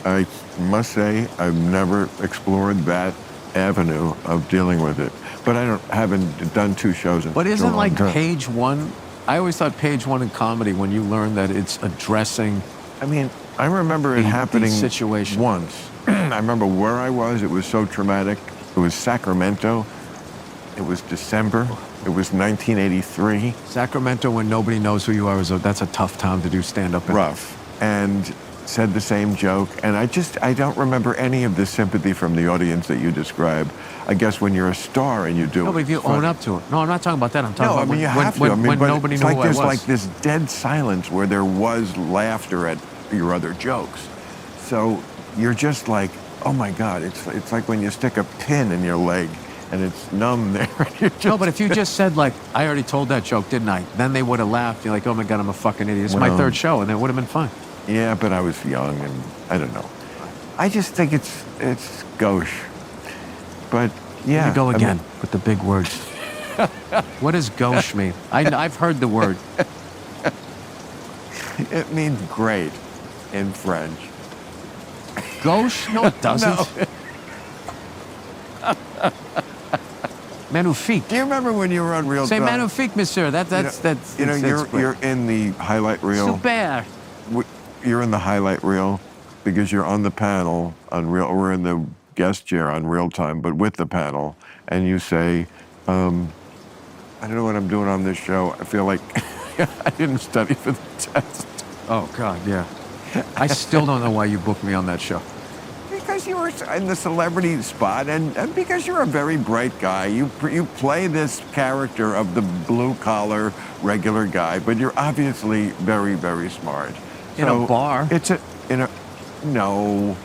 A: I must say I've never explored that avenue of dealing with it. But I haven't done 2 shows in
B: But
A: a
B: isn't
A: long
B: like
A: time.
B: page 1, I always thought page 1 in comedy, when you learn that it's addressing,
A: I mean, I remember it
B: the
A: happening
B: situation.
A: once. I remember where I was. It was so traumatic. It was Sacramento. It was December. It was 1983.
B: Sacramento, when nobody knows who you are, that's a tough town to do stand-up in.
A: Rough. And said the same joke. And I don't remember any of the sympathy from the audience that you describe. I guess when you're a star and you do
B: No, but if you own up to it. No, I'm not talking about that. I'm talking
A: No, I
B: about
A: mean, you
B: when,
A: have to.
B: when,
A: I mean,
B: when
A: but
B: nobody
A: it's
B: knew
A: like
B: who I
A: there's
B: was.
A: like this dead silence where there was laughter at your other jokes. So you're just like, oh my God, it's like when you stick a pin in your leg and it's numb there. You're just,
B: No, but if you just said, like, I already told that joke, didn't I? Then they would have laughed. You're like, oh my God, I'm a fucking idiot. It's my
A: Well-
B: 3rd show, and it would have been fine.
A: Yeah, but I was young and I don't know. I just think it's gauche. But yeah.
B: Here you go
A: I
B: again
A: mean,
B: with the big words. What does gauche mean? I've heard the word.
A: it means great in French.
B: Gauche? No, it doesn't. Magnifique.
A: Do you remember when you were on Real
B: Say
A: Time?
B: magnifique, monsieur. That's
A: You're in the highlight reel.
B: super.
A: You're in the highlight reel because you're on the panel on Real. We're in the guest chair on Real Time, but with the panel, and you say, "I don't know what I'm doing on this show. I feel like I didn't study for the test."
B: Oh God, yeah. I still don't know why you booked me on that show.
A: Because you were in the celebrity spot, and because you're a very bright guy. You play this character of the blue-collar, regular guy, but you're obviously very, very smart.
B: In a bar?
A: No.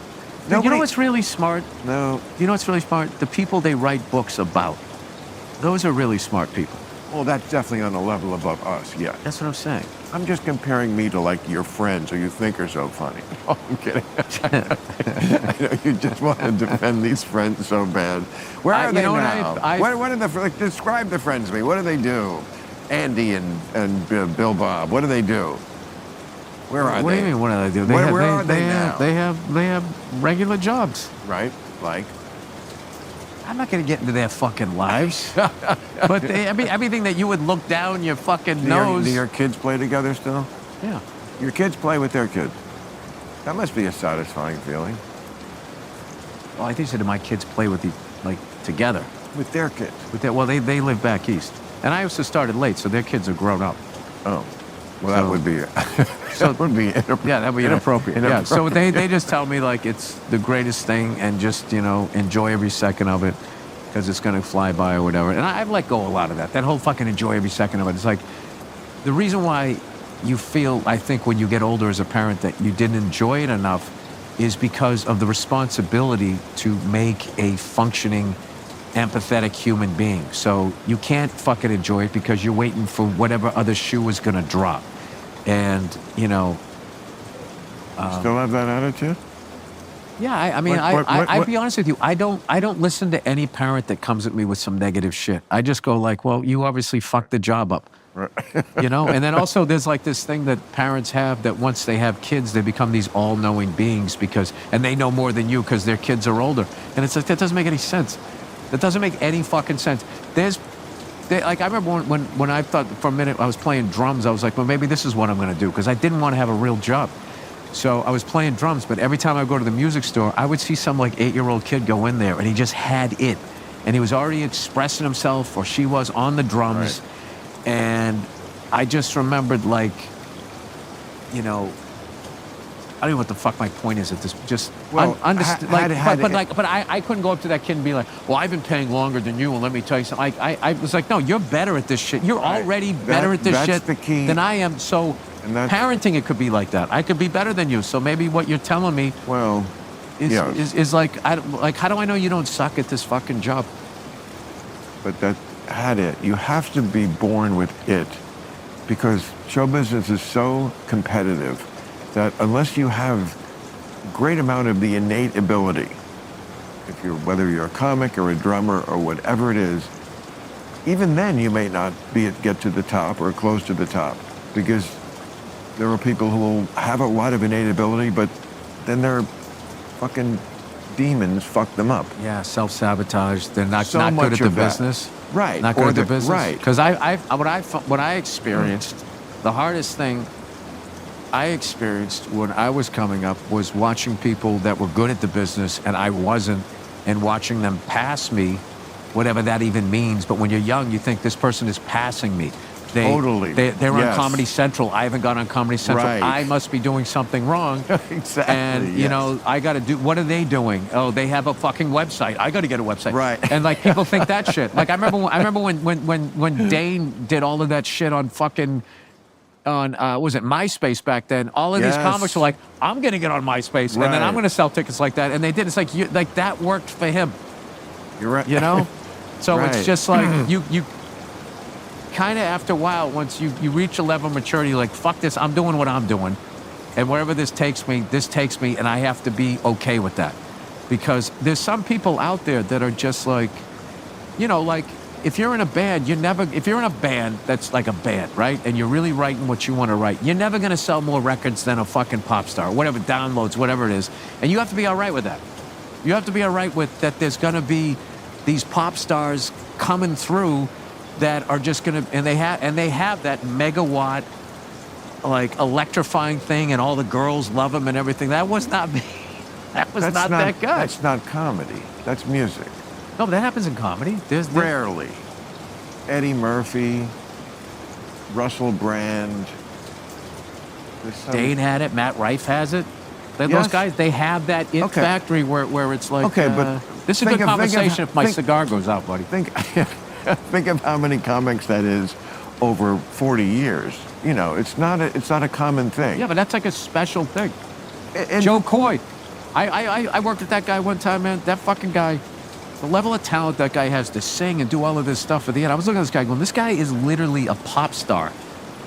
B: You know what's really smart?
A: No.
B: You know what's really smart? The people they write books about. Those are really smart people.
A: Well, that's definitely on a level above us, yeah.
B: That's what I'm saying.
A: I'm just comparing me to, like, your friends who you think are so funny. Oh, I'm kidding. I know you just want to defend these friends so bad. Where are
B: you
A: they
B: know what,
A: now? What are the, like, describe the friends to me. What do they do? Andy and Bill Bob, what do they do? Where are they?
B: What do you mean, what do they do?
A: Where are they now?
B: They have regular jobs.
A: Right? Like?
B: I'm not going to get into their fucking lives. But everything that you would look down your fucking nose.
A: Do your kids play together still?
B: Yeah.
A: Your kids play with their kids. That must be a satisfying feeling.
B: Well, I think so. My kids play with together.
A: With their kids.
B: Well, they live back east. And I also started late, so their kids are grown up.
A: Oh. Well, that would be
B: So
A: that would be inappropriate.
B: Yeah, that would be inappropriate. Yeah. So they just tell me like it's the greatest thing and just, enjoy every second of it because it's going to fly by or whatever. And I've let go a lot of that. That whole fucking enjoy every second of it. It's like the reason why you feel, I think, when you get older as a parent that you didn't enjoy it enough is because of the responsibility to make a functioning, empathetic human being. So you can't fucking enjoy it because you're waiting for whatever other shoe is going to drop. And,
A: Still have that attitude?
B: Yeah, I'd be honest with you. I don't listen to any parent that comes at me with some negative shit. I just go like, well, you obviously fucked the job up.
A: Right.
B: And then also there's like this thing that parents have that once they have kids, they become these all-knowing beings and they know more than you because their kids are older. And it's like, that doesn't make any sense. That doesn't make any fucking sense. I remember when I thought for a minute I was playing drums, I was like, well, maybe this is what I'm going to do because I didn't want to have a real job. So I was playing drums, but every time I go to the music store, I would see some like 8-year-old kid go in there and he just had it. And he was already expressing himself, or she was, on the drums.
A: Right.
B: And I just remembered I don't know what the fuck my point is at this. Just
A: Well,
B: but I couldn't go up to that kid and be like, well, I've been paying longer than you, and let me tell you something. I was like, no, you're better at this shit. You're already better at this shit
A: the key.
B: than I am. So parenting, it could be like that. I could be better than you. So maybe what you're telling me is like, how do I know you don't suck at this fucking job?
A: But that had it. You have to be born with it because show business is so competitive that unless you have a great amount of the innate ability, whether you're a comic or a drummer or whatever it is, even then you may not get to the top or close to the top because there are people who will have a lot of innate ability, but then their fucking demons fuck them up.
B: Yeah, self-sabotage. They're not
A: So
B: good
A: much
B: at the
A: of that.
B: business.
A: Right.
B: Not good at the business.
A: Right.
B: Because what I experienced, the hardest thing I experienced when I was coming up was watching people that were good at the business and I wasn't, and watching them pass me, whatever that even means. But when you're young, you think this person is passing me.
A: Totally.
B: They're on
A: Yes.
B: Comedy Central. I haven't got on Comedy Central.
A: Right.
B: I must be doing something wrong.
A: Exactly.
B: And,
A: yes.
B: I got to do, what are they doing? Oh, they have a fucking website. I got to get a website.
A: Right.
B: And like people think that shit. Like I remember when Dane did all of that shit on fucking, was it MySpace back then? All of these
A: Yes.
B: comics were like, I'm going to get on MySpace and then I'm going to sell tickets like that. And they did. It's like that worked for him.
A: You're right.
B: So
A: Right.
B: it's just like you kind of after a while, once you reach a level of maturity, you're like, fuck this, I'm doing what I'm doing. And wherever this takes me, and I have to be okay with that. Because there's some people out there that are just like, like if you're in a band, if you're in a band that's like a band, right? And you're really writing what you want to write, you're never going to sell more records than a fucking pop star, whatever, downloads, whatever it is. And you have to be all right with that. You have to be all right with that there's going to be these pop stars coming through that are just going to, and they have that megawatt, like electrifying thing, and all the girls love them and everything. That was not me. That was not that good.
A: That's not comedy. That's music.
B: No, but that happens in comedy. There's
A: Rarely. Eddie Murphy, Russell Brand.
B: Dane had it. Matt Rife has it. Those
A: Yes.
B: guys, they have that it factory where it's like,
A: Okay, but
B: this is a good conversation if my cigar goes out, buddy.
A: Think of how many comics that is over 40 years. It's not a common thing.
B: Yeah, but that's like a special thing.
A: And
B: Joe Coy. I worked with that guy one time, man. That fucking guy, the level of talent that guy has to sing and do all of this stuff at the end. I was looking at this guy going, this guy is literally a pop star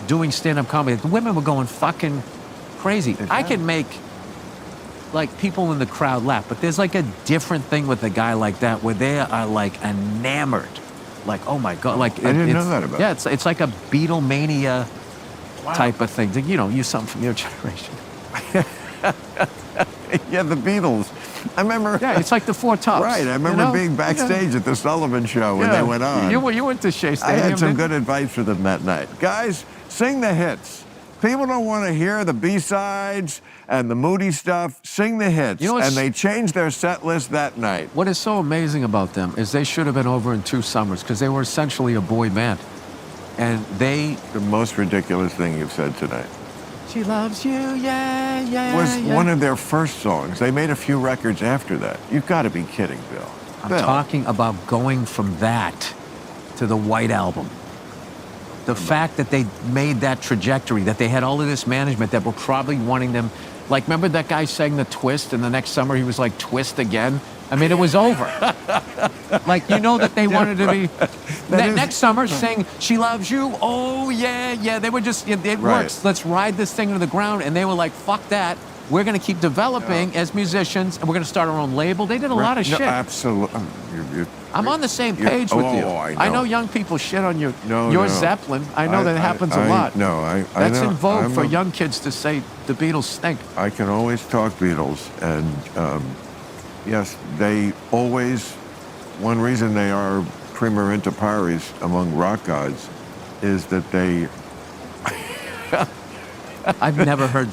B: doing stand-up comedy. The women were going fucking crazy. I can make like people in the crowd laugh, but there's like a different thing with a guy like that where they are like enamored. Like, oh my God. Like
A: I didn't know that about
B: Yeah, it's like a Beatlemania type of thing. You something from your generation.
A: Yeah, the Beatles. I remember.
B: Yeah, it's like the Four Tops.
A: Right. I remember being backstage at the Sullivan Show when they went on.
B: You went to Shea Stadium.
A: I had some good advice for them that night. Guys, sing the hits. people don't want to hear the B-sides and the moody stuff. Sing the hits.
B: You know what's-
A: and they changed their set list that night.
B: What is so amazing about them is they should have been over in 2 summers because they were essentially a boy band. And they...
A: The most ridiculous thing you've said tonight
B: She loves you, yeah, yeah,
A: was
B: yeah.
A: one of their first songs. They made a few records after that. You've got to be kidding, Bill.
B: I'm
A: Bill.
B: talking about going from that to the White Album. The fact that they made that trajectory, that they had all of this management that were probably wanting them. Like, remember that guy sang the Twist, and the next summer he was like, Twist again? I mean, it was over. Like, you know that they wanted to be... Next summer, sing She Loves You, oh, yeah, yeah. They were just, it
A: Right.
B: works. Let's ride this thing into the ground. And they were like, fuck that. We're going to keep developing as musicians, and we're going to start our own label. They did a lot of
A: No,
B: shit.
A: absolutely.
B: I'm on the same page with you.
A: I
B: know young people shit on you.
A: No,
B: Your
A: no.
B: Zeppelin. I know that happens a lot.
A: No, I
B: That's
A: know.
B: in vogue
A: I'm
B: for
A: a-
B: young kids to say the Beatles stink.
A: I can always talk Beatles, and yes, they always. One reason they are prima inter pares among rock gods is that they.
B: I've never heard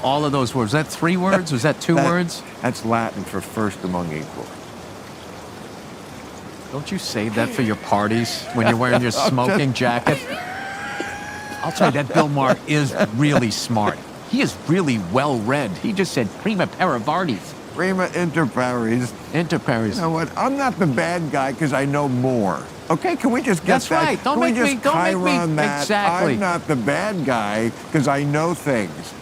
B: all of those words. Was that 3 words? Was that 2 words?
A: That's Latin for first among equals.
B: Don't you save that for your parties when you're wearing your smoking jacket? I'll tell you, that Bill Maher is really smart. He is really well-read. He just said prima paravourtis.
A: Prima inter pares.
B: Inter pares.
A: You know what? I'm not the bad guy because I know more. Okay, can we just get
B: That's
A: that?
B: right. Don't
A: Can we
B: make me-
A: just
B: don't make me-
A: Chiron that?
B: exactly.
A: I'm not the bad guy because I know things.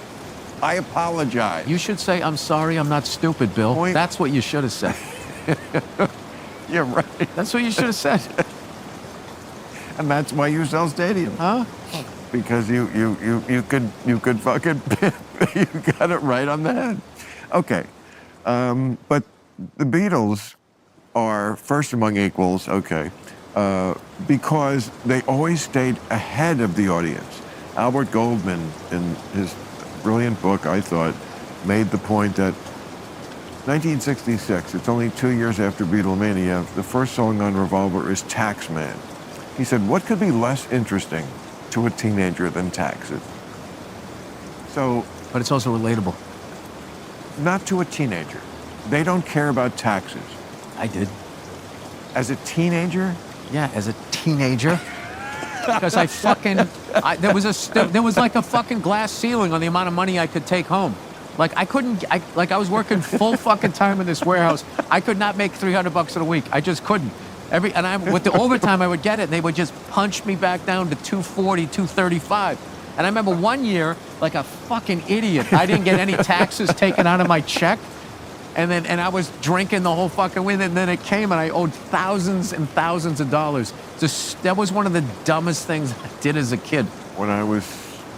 A: I apologize.
B: You should say, I'm sorry, I'm not stupid, Bill.
A: Point-
B: That's what you should have said.
A: You're right.
B: That's what you should have said.
A: And that's why you sell stadiums.
B: Huh?
A: Because you could fucking you got it right on the head. Okay, but the Beatles are first among equals. Okay, because they always stayed ahead of the audience. Albert Goldman, in his brilliant book, I thought, made the point that 1966, it's only 2 years after Beatlemania, the first song on Revolver is Taxman. He said, what could be less interesting to a teenager than taxes? So,
B: But it's also relatable.
A: not to a teenager. They don't care about taxes.
B: I did.
A: As a teenager,
B: Yeah, as a teenager. Because there was like a fucking glass ceiling on the amount of money I could take home. Like I was working full fucking time in this warehouse. I could not make $300 in a week. I just couldn't. With the overtime I would get it, and they would just punch me back down to 240, 235. And I remember one year, like a fucking idiot, I didn't get any taxes taken out of my check. And I was drinking the whole fucking week, and then it came, and I owed thousands and thousands of dollars. That was one of the dumbest things I did as a kid.
A: when I was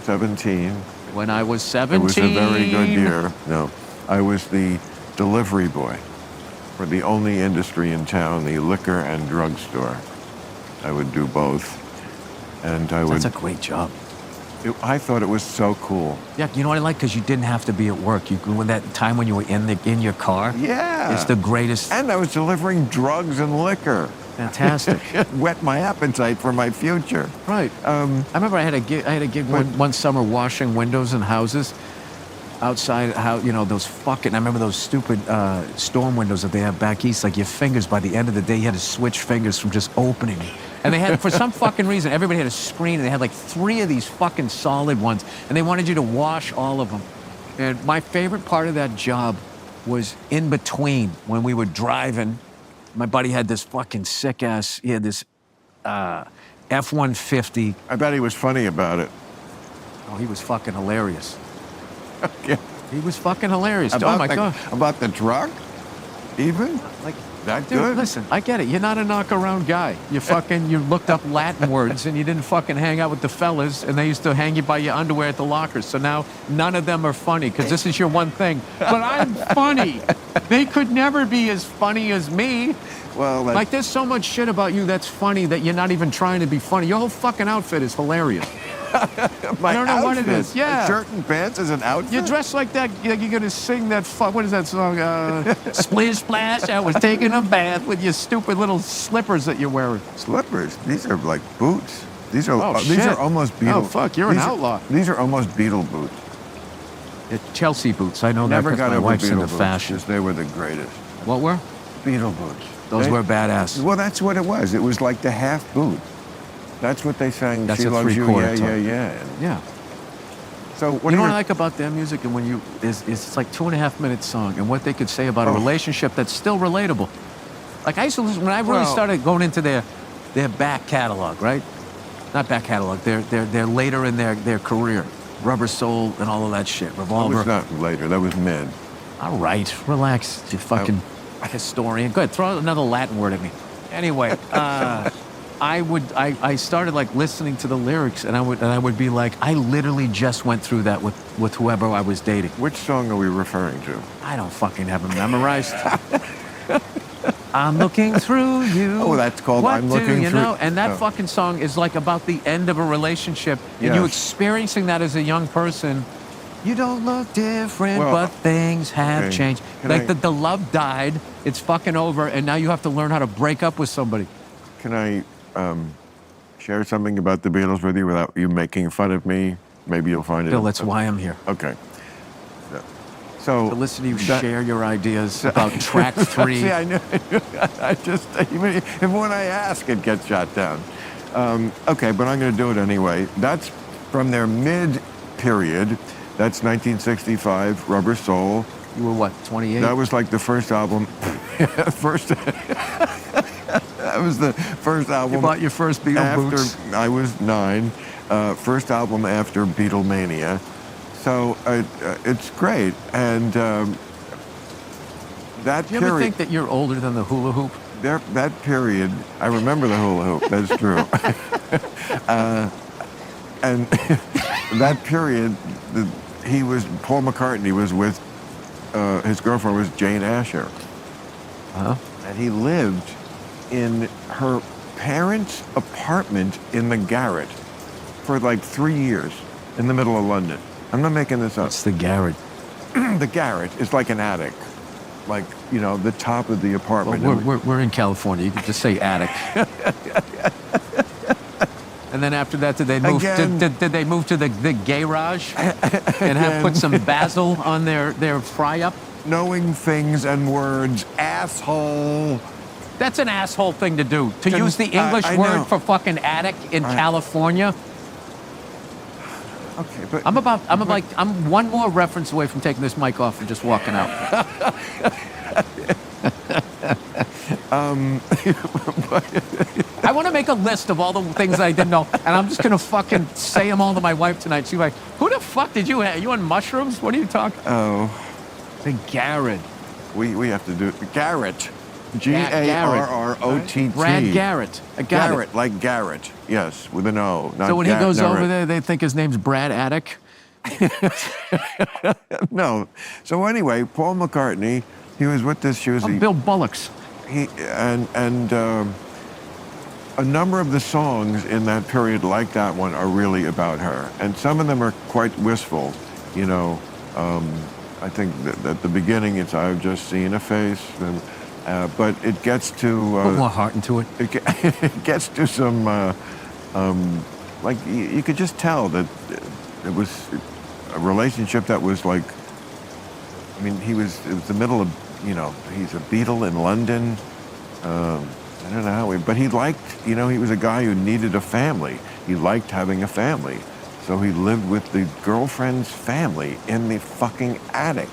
A: 17,
B: When I was 17.
A: it was a very good year. No, I was the delivery boy for the only industry in town, the liquor and drugstore. I would do both. And I would.
B: That's a great job.
A: I thought it was so cool.
B: Yeah, you know what I like? Because you didn't have to be at work. When that time when you were in your car.
A: Yeah.
B: It's the greatest.
A: And I was delivering drugs and liquor.
B: Fantastic.
A: It whet my appetite for my future.
B: Right. I remember I had a gig one summer washing windows in houses outside. Those fucking. I remember those stupid storm windows that they have back east. Like your fingers, by the end of the day, you had to switch fingers from just opening. And they had, for some fucking reason, everybody had a screen, and they had like 3 of these fucking solid ones, and they wanted you to wash all of them. And my favorite part of that job was in between when we were driving. My buddy had this fucking sick ass. He had this F-150.
A: I bet he was funny about it.
B: Oh, he was fucking hilarious.
A: Yeah.
B: He was fucking hilarious.
A: About
B: Oh my
A: the,
B: god.
A: About the drug? Even?
B: Like,
A: That
B: dude,
A: good?
B: listen, I get it. You're not a knock-around guy. You looked up Latin words, and you didn't fucking hang out with the fellas, and they used to hang you by your underwear at the lockers. So now none of them are funny, because this is your one thing. But I'm funny. They could never be as funny as me.
A: Well, that's,
B: Like, there's so much shit about you that's funny that you're not even trying to be funny. Your whole fucking outfit is hilarious.
A: my
B: I don't know what it
A: outfit.
B: is. Yeah.
A: A shirt and pants is an outfit?
B: You're dressed like that. You're going to sing that. What is that song? Splish Splash. I was taking a bath with your stupid little slippers that you're wearing.
A: Slippers. These are like boots. These are
B: Oh,
A: these
B: shit.
A: are almost Beatle.
B: Oh, fuck, you're an
A: these are-
B: outlaw.
A: These are almost Beatle boots.
B: Chelsea boots. I know
A: Never
B: that
A: got
B: because my
A: over
B: wife's
A: Beatle
B: into
A: boots.
B: fashion.
A: Just they were the greatest.
B: What were?
A: Beatle boots.
B: Those
A: They-
B: were badass.
A: Well, that's what it was. It was like the half boot. That's what they sang.
B: That's
A: She
B: a
A: loves you.
B: three-quarter
A: Yeah,
B: tone.
A: yeah, yeah. And
B: Yeah.
A: so what
B: You know
A: are
B: what I
A: your-
B: like about their music, and when you is it's like 2.5 minute song, and what they could say about a
A: Oh.
B: relationship that's still relatable. Like I used to listen when I really
A: Well-
B: started going into their back catalog, right? Not back catalog. They're later in their career, Rubber Soul and all of that shit,
A: That
B: Revolver.
A: was not later. That was mid.
B: All right, relax, you fucking historian. Go ahead, throw another Latin word at me. Anyway, I started like listening to the lyrics, and I would be like, I literally just went through that with whoever I was dating.
A: Which song are we referring to?
B: I don't fucking have them memorized. I'm looking through you.
A: Oh, that's called
B: What
A: I'm
B: do
A: Looking
B: you
A: Through-
B: know? And that
A: Oh.
B: fucking song is like about the end of a relationship, and you
A: Yes.
B: experiencing that as a young person. You don't look different,
A: Well,
B: but things have
A: okay.
B: changed.
A: Can
B: Like
A: I-
B: the love died, it's fucking over, and now you have to learn how to break up with somebody.
A: Can I share something about the Beatles with you without you making fun of me? Maybe you'll find it.
B: Bill, that's why I'm here.
A: Okay. So
B: To listen to you
A: that-
B: share your ideas about track 3.
A: See, I know. I just even when I ask, it gets shot down. Okay, but I'm going to do it anyway. That's from their mid period. That's 1965, Rubber Soul.
B: You were what, 28?
A: That was like the first album. first. That was the first album.
B: You bought your first Beatle
A: after
B: boots.
A: I was 9. First album after Beatlemania. So it's great, and that
B: Do you
A: period.
B: ever think that you're older than the hula hoop?
A: That period, I remember the hula hoop. That's true. And that period, Paul McCartney was with his girlfriend was Jane Asher,
B: Huh?
A: and he lived in her parents' apartment in the garret for like 3 years in the middle of London. I'm not making this up.
B: It's the Garrett.
A: The garret is like an attic, like, the top of the
B: Well,
A: apartment.
B: we're in California. You can just say attic. And then after that, did they move?
A: Again.
B: Did they move to the garage and have put some basil on their fry up?
A: Knowing things and words, asshole.
B: That's an asshole thing to do. To
A: Then,
B: use the English
A: I
B: word
A: know.
B: for fucking attic in California.
A: Okay, but
B: I'm one more reference away from taking this mic off and just walking out. I want to make a list of all the things I didn't know, and I'm just gonna fucking say them all to my wife tonight. She's like, "Who the fuck did you have? You on mushrooms? What are you talking?"
A: oh,
B: The Garrett.
A: we have to do Garrett.
B: Garrett.
A: Garrott.
B: Brad Garrett. I got it.
A: Garrett, like Garrett. Yes, with an O. Not
B: So when he goes over
A: Garrett.
B: there, they think his name's Brad Attic.
A: No. So anyway, Paul McCartney, he was with this. She was
B: I'm Bill Bullocks.
A: he and a number of the songs in that period, like that one, are really about her, and some of them are quite wistful. I think that at the beginning it's "I've just seen a face," but it gets
B: Put
A: to
B: more heart into it.
A: it gets to some like you could just tell that it was a relationship that was like. I mean, it was the middle of, he's a Beatle in London. I don't know how but he liked, he was a guy who needed a family. He liked having a family. So he lived with the girlfriend's family in the fucking attic.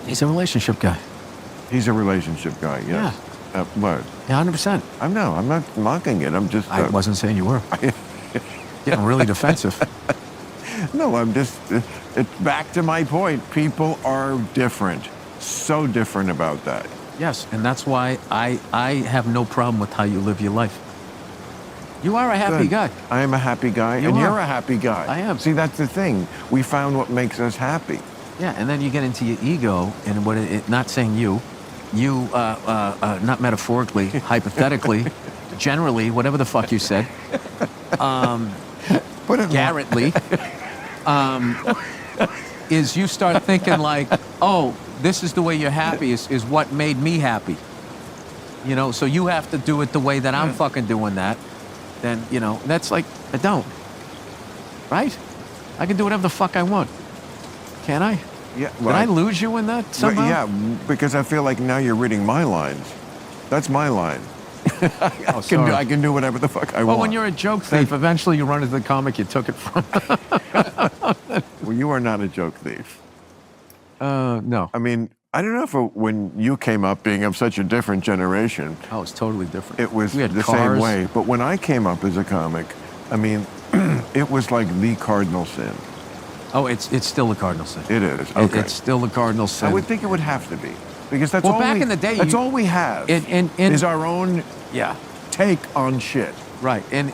B: He's a relationship guy.
A: He's a relationship guy, yes. What?
B: Yeah, 100%.
A: I'm not mocking it. I'm just.
B: I wasn't saying you were. Getting really defensive.
A: No, I'm just. It's back to my point. People are different. So different about that.
B: Yes, and that's why I have no problem with how you live your life. You are a happy
A: Good.
B: guy.
A: I am a happy guy,
B: You
A: and
B: are.
A: you're a happy guy.
B: I am.
A: See, that's the thing. We found what makes us happy.
B: Yeah, and then you get into your ego, and not saying you, not metaphorically, hypothetically, generally, whatever the fuck you said,
A: Put it
B: Garrettly, is you start thinking like, oh, this is the way you're happy, is what made me happy. So you have to do it the way that I'm fucking doing that. then, you know, that's like, I don't. Right? I can do whatever the fuck I want. Can I?
A: Yeah.
B: Did I lose you in that
A: But
B: somehow?
A: yeah, because I feel like now you're reading my lines. That's my line.
B: Oh, sorry.
A: I can do whatever the fuck I want.
B: Well, when you're a joke thief, eventually you run into the comic you took it from.
A: Well, you are not a joke thief.
B: No.
A: I mean, I don't know if when you came up, being of such a different generation,
B: Oh, it's totally different.
A: it was
B: We had
A: the
B: cars.
A: same way. But when I came up as a comic, I mean, it was like the cardinal sin.
B: Oh, it's still the cardinal sin.
A: It is. Okay.
B: It's still the cardinal sin.
A: I would think it would have to be, because that's
B: Well,
A: all
B: back in the day,
A: That's
B: you-
A: all we have. Is our own
B: Yeah.
A: take on shit.
B: Right. And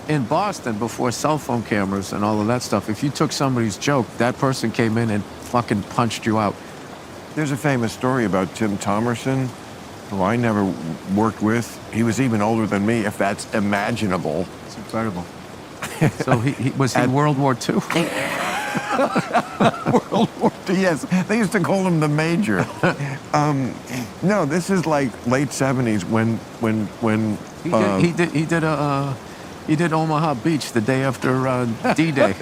B: in Boston, before cell phone cameras and all of that stuff, if you took somebody's joke, that person came in and fucking punched you out.
A: There's a famous story about Tim Thomerson, who I never worked with. He was even older than me, if that's imaginable.
B: It's incredible. So he was in World War II?
A: World War II, yes. They used to call him the Major. No, this is like late 70s when
B: He did Omaha Beach the day after D-Day.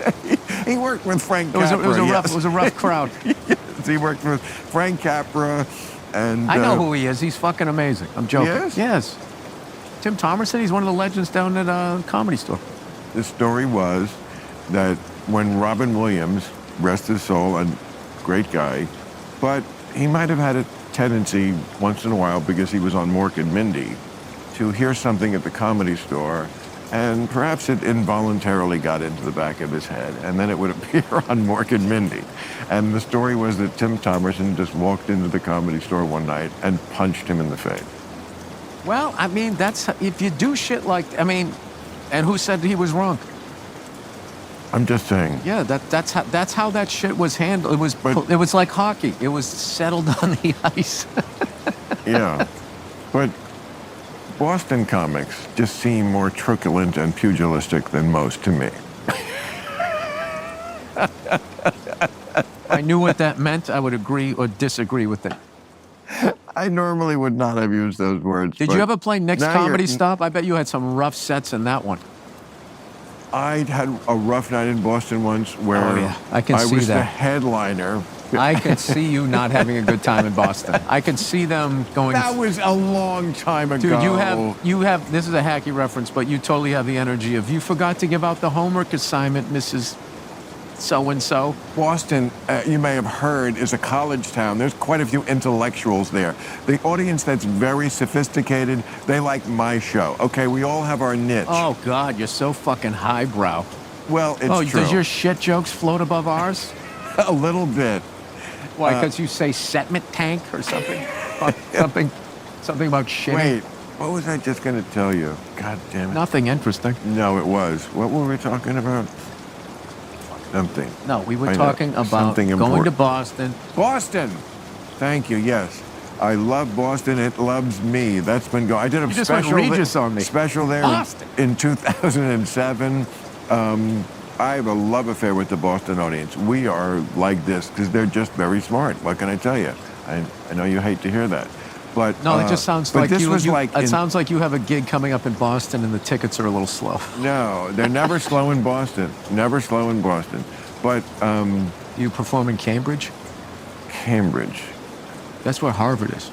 A: he worked with Frank
B: It
A: Capra.
B: was a rough crowd.
A: Yes, he worked with Frank Capra, and
B: I know who he is. He's fucking amazing. I'm joking.
A: He is?
B: Yes. Tim Thomerson, he's one of the legends down at Comedy Store.
A: the story was that when Robin Williams, rest his soul, a great guy, but he might have had a tendency once in a while, because he was on Mork and Mindy, to hear something at the Comedy Store, and perhaps it involuntarily got into the back of his head, and then it would appear on Mork and Mindy. And the story was that Tim Thomerson just walked into the Comedy Store one night and punched him in the face.
B: Well, I mean, that's if you do shit like, I mean, and who said he was wrong?
A: I'm just saying.
B: Yeah, that's how that shit was handled. It was like hockey. It was settled on the ice.
A: Yeah. But Boston comics just seem more truculent and pugilistic than most to me.
B: I knew what that meant. I would agree or disagree with it.
A: I normally would not have used those words.
B: Did
A: but
B: you ever play Nick's
A: now
B: Comedy
A: you're-
B: Stop? I bet you had some rough sets in that one.
A: I had a rough night in Boston once where
B: Oh, yeah. I can see
A: was the
B: that.
A: headliner.
B: I could see you not having a good time in Boston. I could see them going.
A: That was a long time ago.
B: Dude, you have. This is a hacky reference, but you totally have the energy of you forgot to give out the homework assignment, Mrs. So and so.
A: Boston, you may have heard, is a college town. There's quite a few intellectuals there. The audience that's very sophisticated, they like my show. Okay, we all have our niche.
B: Oh God, you're so fucking highbrow.
A: Well, it's true.
B: Does your shit jokes float above ours?
A: A little bit.
B: Why? Because you say setment tank or something? Or something about shitting?
A: Wait, what was I just going to tell you? God damn it.
B: Nothing interesting.
A: No, it was. What were we talking about? Something.
B: No, we were
A: I know.
B: talking about
A: Something
B: going to
A: important.
B: Boston.
A: Boston! Thank you, yes. I love Boston. It loves me. That's been going. I did a
B: You just went
A: special
B: Regis on me.
A: special there
B: Boston.
A: in 2007. I have a love affair with the Boston audience. We are like this because they're just very smart. What can I tell you? I know you hate to hear that, but
B: No, it just sounds
A: but
B: like
A: this
B: you.
A: was
B: you-
A: like
B: it
A: in-
B: sounds like you have a gig coming up in Boston, and the tickets are a little slow.
A: No, they're never slow in Boston. Never slow in Boston. But
B: You perform in Cambridge?
A: Cambridge.
B: That's where Harvard is.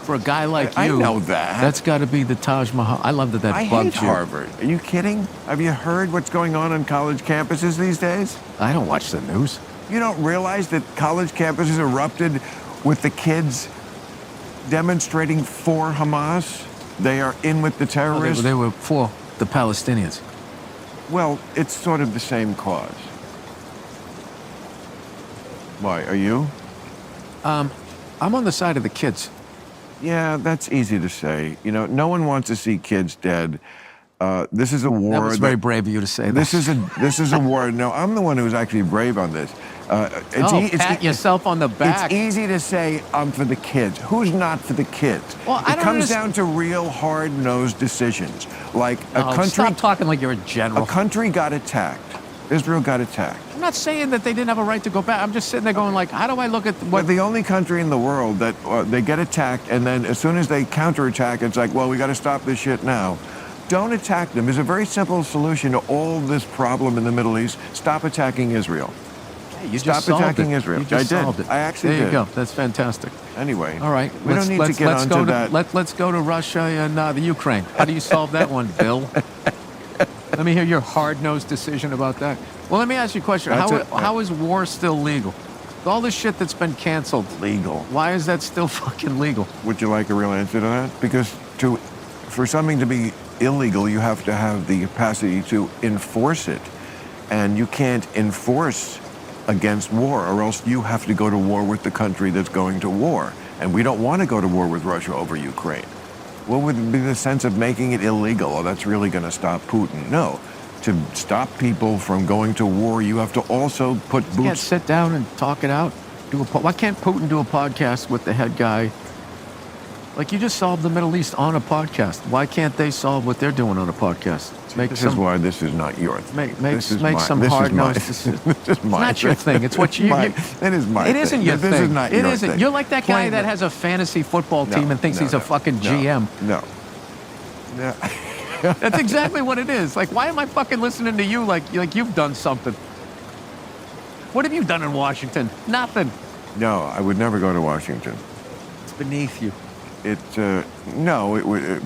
B: For a guy like
A: I
B: you,
A: know that.
B: That's got to be the Taj Mahal. I love that
A: I
B: bugged
A: hate
B: you.
A: Harvard. Are you kidding? Have you heard what's going on college campuses these days?
B: I don't watch the news.
A: You don't realize that college campuses erupted with the kids demonstrating for Hamas? They are in with the
B: Oh,
A: terrorists.
B: they were for the Palestinians.
A: Well, it's sort of the same cause. Why, are you?
B: I'm on the side of the kids.
A: Yeah, that's easy to say. You know, no one wants to see kids dead. This is a war.
B: That was very brave of you to say that.
A: This is a war. No, I'm the one who's actually brave on this.
B: Pat yourself on the back.
A: It's easy to say I'm for the kids. Who's not for the kids?
B: Well, I
A: it
B: don't
A: comes
B: underst-
A: down to real hard-nosed decisions. Like a country.
B: Stop talking like you're a
A: A
B: general.
A: country got attacked. Israel got attacked.
B: I'm not saying that they didn't have a right to go back. I'm just sitting there going like, how do I look at
A: We're
B: what?
A: the only country in the world that they get attacked, and then as soon as they counterattack, it's like, well, we got to stop this shit now. Don't attack them. There's a very simple solution to all this problem in the Middle East. Stop attacking Israel.
B: Hey, you
A: Stop
B: just solved
A: attacking
B: it.
A: Israel.
B: You just
A: I did.
B: solved it.
A: I actually
B: there you
A: did.
B: go. That's fantastic.
A: Anyway.
B: All right.
A: We don't need to get onto that.
B: Let's go to Russia and the Ukraine. How do you solve that one, Bill? Let me hear your hard-nosed decision about that. Well, let me ask you a question. How is war still legal? All the shit that's been canceled.
A: Legal.
B: Why is that still fucking legal?
A: Would you like a real answer to that? Because for something to be illegal, you have to have the capacity to enforce it. And you can't enforce against war, or else you have to go to war with the country that's going to war. And we don't want to go to war with Russia over Ukraine. What would be the sense of making it illegal? Oh, that's really going to stop Putin. No. To stop people from going to war, you have to also put boots...
B: You can't sit down and talk it out. Why can't Putin do a podcast with the head guy? Like, you just solved the Middle East on a podcast. Why can't they solve what they're doing on a podcast?
A: This is why this is not your thing.
B: Make some hard-nosed decisions.
A: This is my
B: It's not your thing. It's what you...
A: It is my thing.
B: It isn't your thing.
A: This is not your thing.
B: You're like that guy that has a fantasy football team and thinks he's a fucking GM.
A: No.
B: That's exactly what it is. Like, why am I fucking listening to you like you've done something? What have you done in Washington? Nothing.
A: No, I would never go to Washington.
B: It's beneath you.
A: No, it would...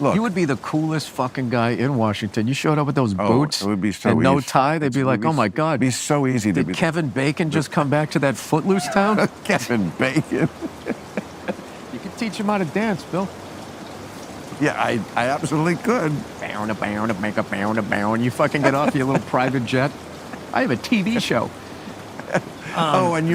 A: Look.
B: You would be the coolest fucking guy in Washington. You showed up with those boots
A: it would be so
B: and
A: easy.
B: no tie. They'd be like, oh my God.
A: It'd be so easy to be...
B: Did Kevin Bacon just come back to that Footloose town?
A: Kevin Bacon?
B: You could teach him how to dance, Bill.
A: Yeah, I absolutely could.
B: Bound, make a bound. You fucking get off your little private jet. I have a TV show.
A: And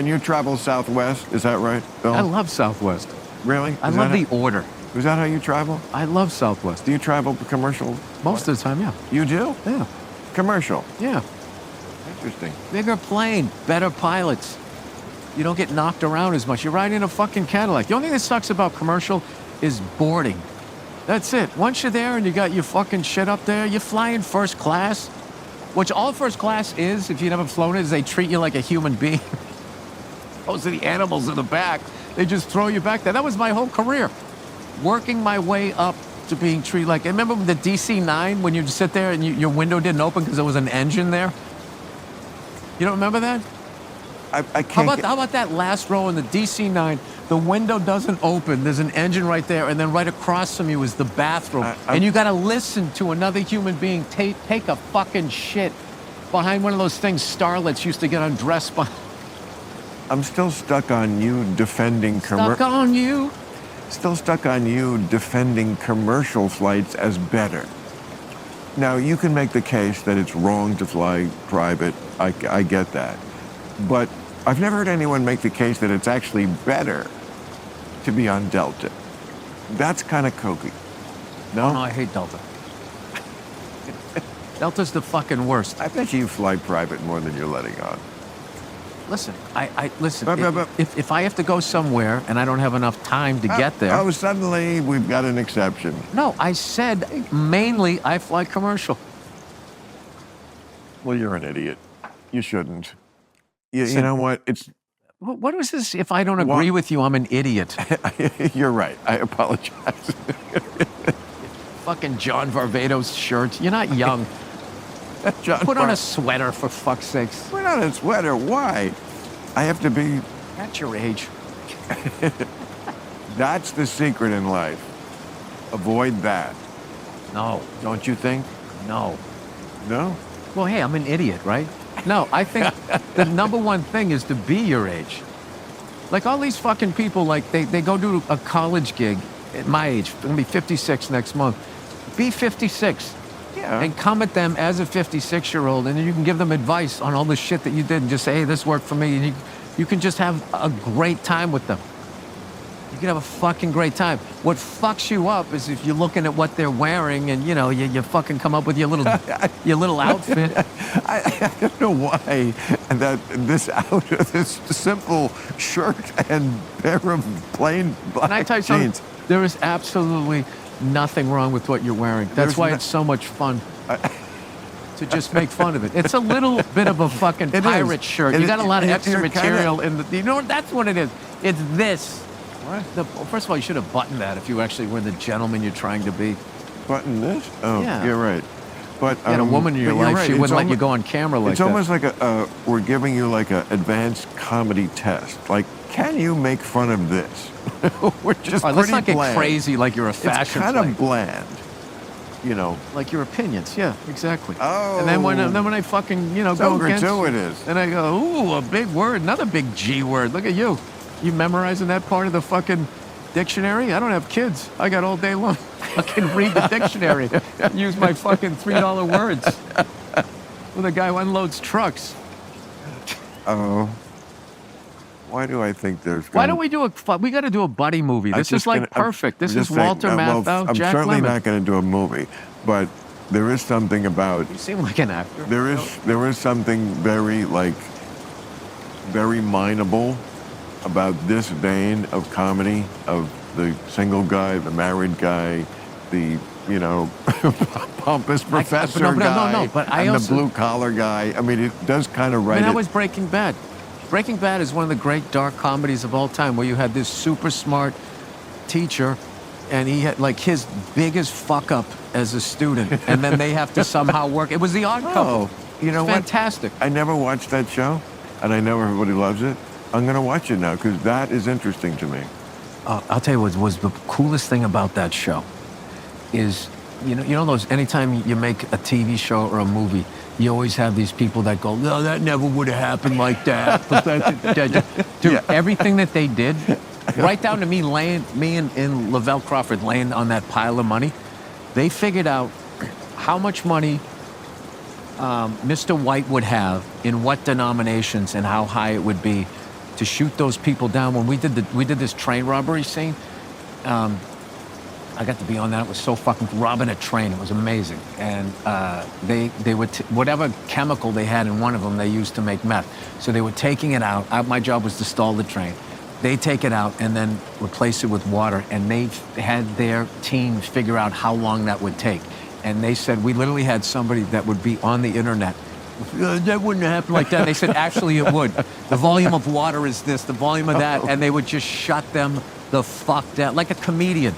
A: you travel Southwest, is that right, Bill?
B: I love Southwest.
A: Really?
B: I love the order.
A: Is that how you travel?
B: I love Southwest.
A: Do you travel commercial?
B: Most of the time, yeah.
A: You do?
B: Yeah.
A: Commercial?
B: Yeah.
A: Interesting.
B: Bigger plane, better pilots. You don't get knocked around as much. You're riding in a fucking Cadillac. The only thing that sucks about commercial is boarding. That's it. Once you're there and you got your fucking shit up there, you're flying first class, which all first class is, if you've never flown it, is they treat you like a human being. Those are the animals in the back. They just throw you back there. That was my whole career. Working my way up to being treated like... Remember the DC-9 when you sit there and your window didn't open because there was an engine there? You don't remember that?
A: I can't...
B: How about that last row in the DC-9? The window doesn't open. There's an engine right there, and then right across from you is the bathroom. And you got to listen to another human being take a fucking shit behind one of those things starlets used to get undressed by.
A: I'm still stuck on you defending...
B: Stuck on you?
A: Still stuck on you defending commercial flights as better. Now, you can make the case that it's wrong to fly private. I get that. But I've never heard anyone make the case that it's actually better to be on Delta. That's kind of kooky. No?
B: Oh, no, I hate Delta. Delta's the fucking worst.
A: I bet you fly private more than you're letting on.
B: Listen, listen.
A: But-
B: If I have to go somewhere and I don't have enough time to get there.
A: Oh, suddenly we've got an exception.
B: No, I said mainly I fly commercial.
A: Well, you're an idiot. You shouldn't. You know what?
B: What was this? If I don't agree with you, I'm an idiot.
A: You're right. I apologize.
B: Fucking John Varvatos shirt. You're not young. Put on a sweater, for fuck's sakes.
A: Put on a sweater? Why? I have to be...
B: At your age.
A: That's the secret in life. Avoid that.
B: No.
A: Don't you think?
B: No.
A: No?
B: Well, hey, I'm an idiot, right? No, I think the number one thing is to be your age. Like all these fucking people, like they go do a college gig at my age. I'm gonna be 56 next month. Be 56.
A: Yeah.
B: And come at them as a 56-year-old, and then you can give them advice on all the shit that you did and just say, hey, this worked for me. And you can just have a great time with them. You can have a fucking great time. What fucks you up is if you're looking at what they're wearing and, you know, you fucking come up with your little outfit.
A: I don't know why this simple shirt and pair of plain black
B: Can I tell you
A: jeans.
B: something? There is absolutely nothing wrong with what you're wearing. That's why it's so much fun to just make fun of it. It's a little bit of a fucking pirate shirt. You got a lot of extra material in the... You know what? That's what it is. It's this.
A: What?
B: First of all, you should have buttoned that if you actually were the gentleman you're trying to be.
A: Button this? Oh,
B: Yeah.
A: you're right. But
B: You had a woman in your
A: but you're
B: life,
A: right.
B: she
A: It's
B: wouldn't let you
A: almo-
B: go on camera like
A: It's
B: that.
A: almost like we're giving you like an advanced comedy test. Like, can you make fun of this? Which is
B: All right, let's
A: pretty
B: not get
A: bland.
B: crazy like you're a
A: It's
B: fashion
A: kind
B: plate.
A: of bland, you know.
B: Like your opinions, yeah, exactly.
A: Oh.
B: And then when I fucking,
A: So
B: go against,
A: gratuitous.
B: and I go, ooh, a big word, another big G word. Look at you. You memorizing that part of the fucking dictionary? I don't have kids. I got all day long. I can read the dictionary. Use my fucking $3 words. With a guy who unloads trucks.
A: Oh. Why do I think there's?
B: Why don't we do we got to do a buddy movie. This is like perfect. This is Walter Matthau,
A: I'm
B: Jack
A: certainly
B: Lemmon.
A: not going to do a movie, but there is something about
B: You seem like an actor.
A: there is something very mineable about this vein of comedy, of the single guy, the married guy, the pompous professor guy,
B: but I
A: and
B: also-
A: the blue collar guy. I mean, it does kind of
B: I
A: write
B: mean, that
A: it.
B: was Breaking Bad. Breaking Bad is one of the great dark comedies of all time, where you had this super smart teacher, and he had like his biggest fuck up as a student, and then they have to somehow work. It was The Odd Couple.
A: You know what?
B: Fantastic.
A: I never watched that show, and I know everybody loves it. I'm going to watch it now because that is interesting to me.
B: I'll tell you what was the coolest thing about that show is, you know those, anytime you make a TV show or a movie, you always have these people that go, no, that never would have happened like that. Dude,
A: Yeah.
B: everything that they did, right down to me and Lavelle Crawford laying on that pile of money, they figured out how much money Mr. White would have in what denominations and how high it would be to shoot those people down. When we did this train robbery scene, I got to be on that. It was so fucking robbing a train. It was amazing. And they would whatever chemical they had in one of them, they used to make meth. So they were taking it out. My job was to stall the train. They take it out and then replace it with water. And they had their team figure out how long that would take. And they said, we literally had somebody that would be on the internet. That wouldn't happen like that. They said, actually, it would. The volume of water is this, the volume of that. And they would just shut them the fuck down. Like a comedian.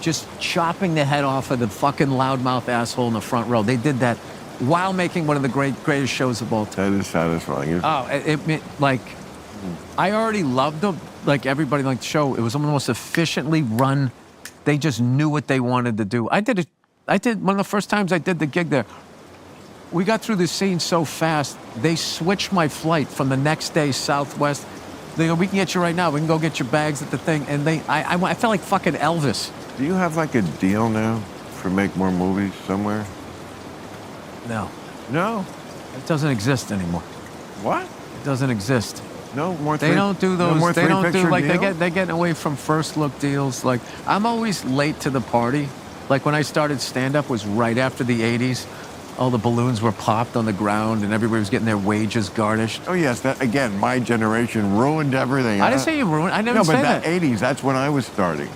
B: Just chopping the head off of the fucking loudmouth asshole in the front row. They did that while making one of the greatest shows of all time.
A: That is satisfying.
B: Oh, I already loved them. Like everybody liked the show. It was one of the most efficiently run. They just knew what they wanted to do. I did one of the first times I did the gig there. We got through the scene so fast, they switched my flight from the next day Southwest. They go, we can get you right now. We can go get your bags at the thing. And I felt like fucking Elvis.
A: Do you have like a deal now for make more movies somewhere?
B: No,
A: No.
B: it doesn't exist anymore.
A: What?
B: It doesn't exist.
A: No more.
B: They don't do those.
A: No more
B: They don't do
A: three-picture
B: like
A: deals?
B: they're getting away from first look deals. Like I'm always late to the party. Like when I started stand up was right after the '80s. All the balloons were popped on the ground and everybody was getting their wages garnished.
A: Oh yes, that again. My generation ruined everything.
B: I didn't say you ruined. I never
A: No, but
B: said
A: that
B: that.
A: '80s. That's when I was starting.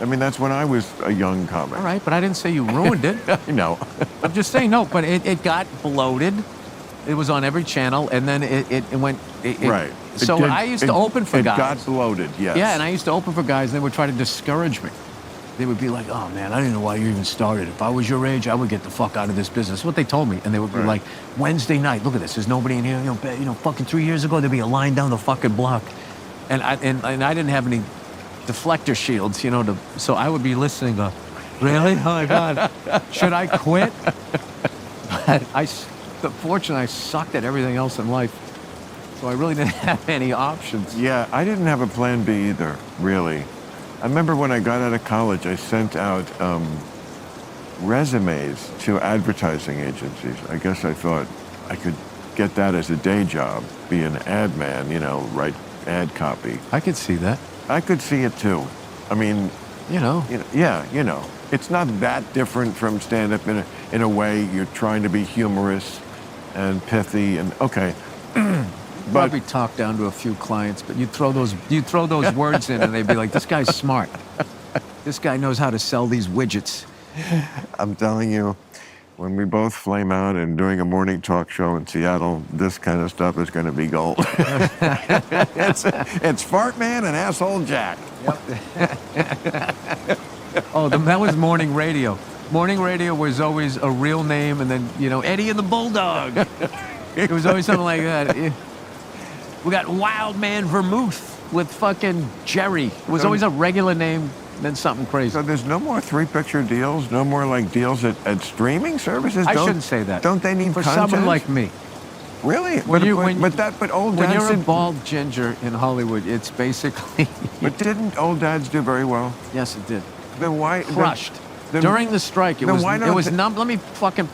A: I mean, that's when I was a young comic.
B: All right, but I didn't say you ruined it.
A: I know.
B: I'm just saying no. But it got bloated. It was on every channel, and then it went.
A: Right.
B: So I used to open for guys.
A: It got bloated. Yes.
B: Yeah, and I used to open for guys, and they would try to discourage me. They would be like, oh, man, I didn't know why you even started. If I was your age, I would get the fuck out of this business. That's what they told me. And they would be
A: Right.
B: like, Wednesday night, look at this. There's nobody in here. Fucking 3 years ago, there'd be a line down the fucking block. And I didn't have any deflector shields, so I would be listening, go, really? Oh, my God. Should I quit? But fortunately, I sucked at everything else in life. So I really didn't have any options.
A: Yeah, I didn't have a plan B either, really. I remember when I got out of college, I sent out resumes to advertising agencies. I guess I thought I could get that as a day job, be an ad man, write ad copy.
B: I could see that.
A: I could see it too. I mean, it's not that different from stand-up in a way. You're trying to be humorous and pithy and okay. But
B: Probably talk down to a few clients, but you'd throw those words in and they'd be like, this guy's smart. This guy knows how to sell these widgets.
A: I'm telling you, when we both flame out and doing a morning talk show in Seattle, this kind of stuff is going to be gold. it's Fart Man and Asshole Jack.
B: Oh, that was morning radio. Morning radio was always a real name, and then, Eddie and the Bulldog. It was always something like that. We got Wild Man Vermouth with fucking Jerry. It was always a regular name, then something crazy.
A: So there's no more three-picture deals? No more, like, deals at streaming services?
B: I shouldn't say that.
A: Don't they need
B: For
A: content?
B: someone like me.
A: Really?
B: When
A: Old
B: When
A: dads
B: you're a
A: did-
B: bald ginger in Hollywood, it's basically...
A: But didn't old dads do very well?
B: Yes, it did.
A: Then why...
B: Crushed.
A: then-
B: During the strike, it
A: then
B: was,
A: why
B: it
A: don't
B: was
A: they-
B: numb. Let me fucking...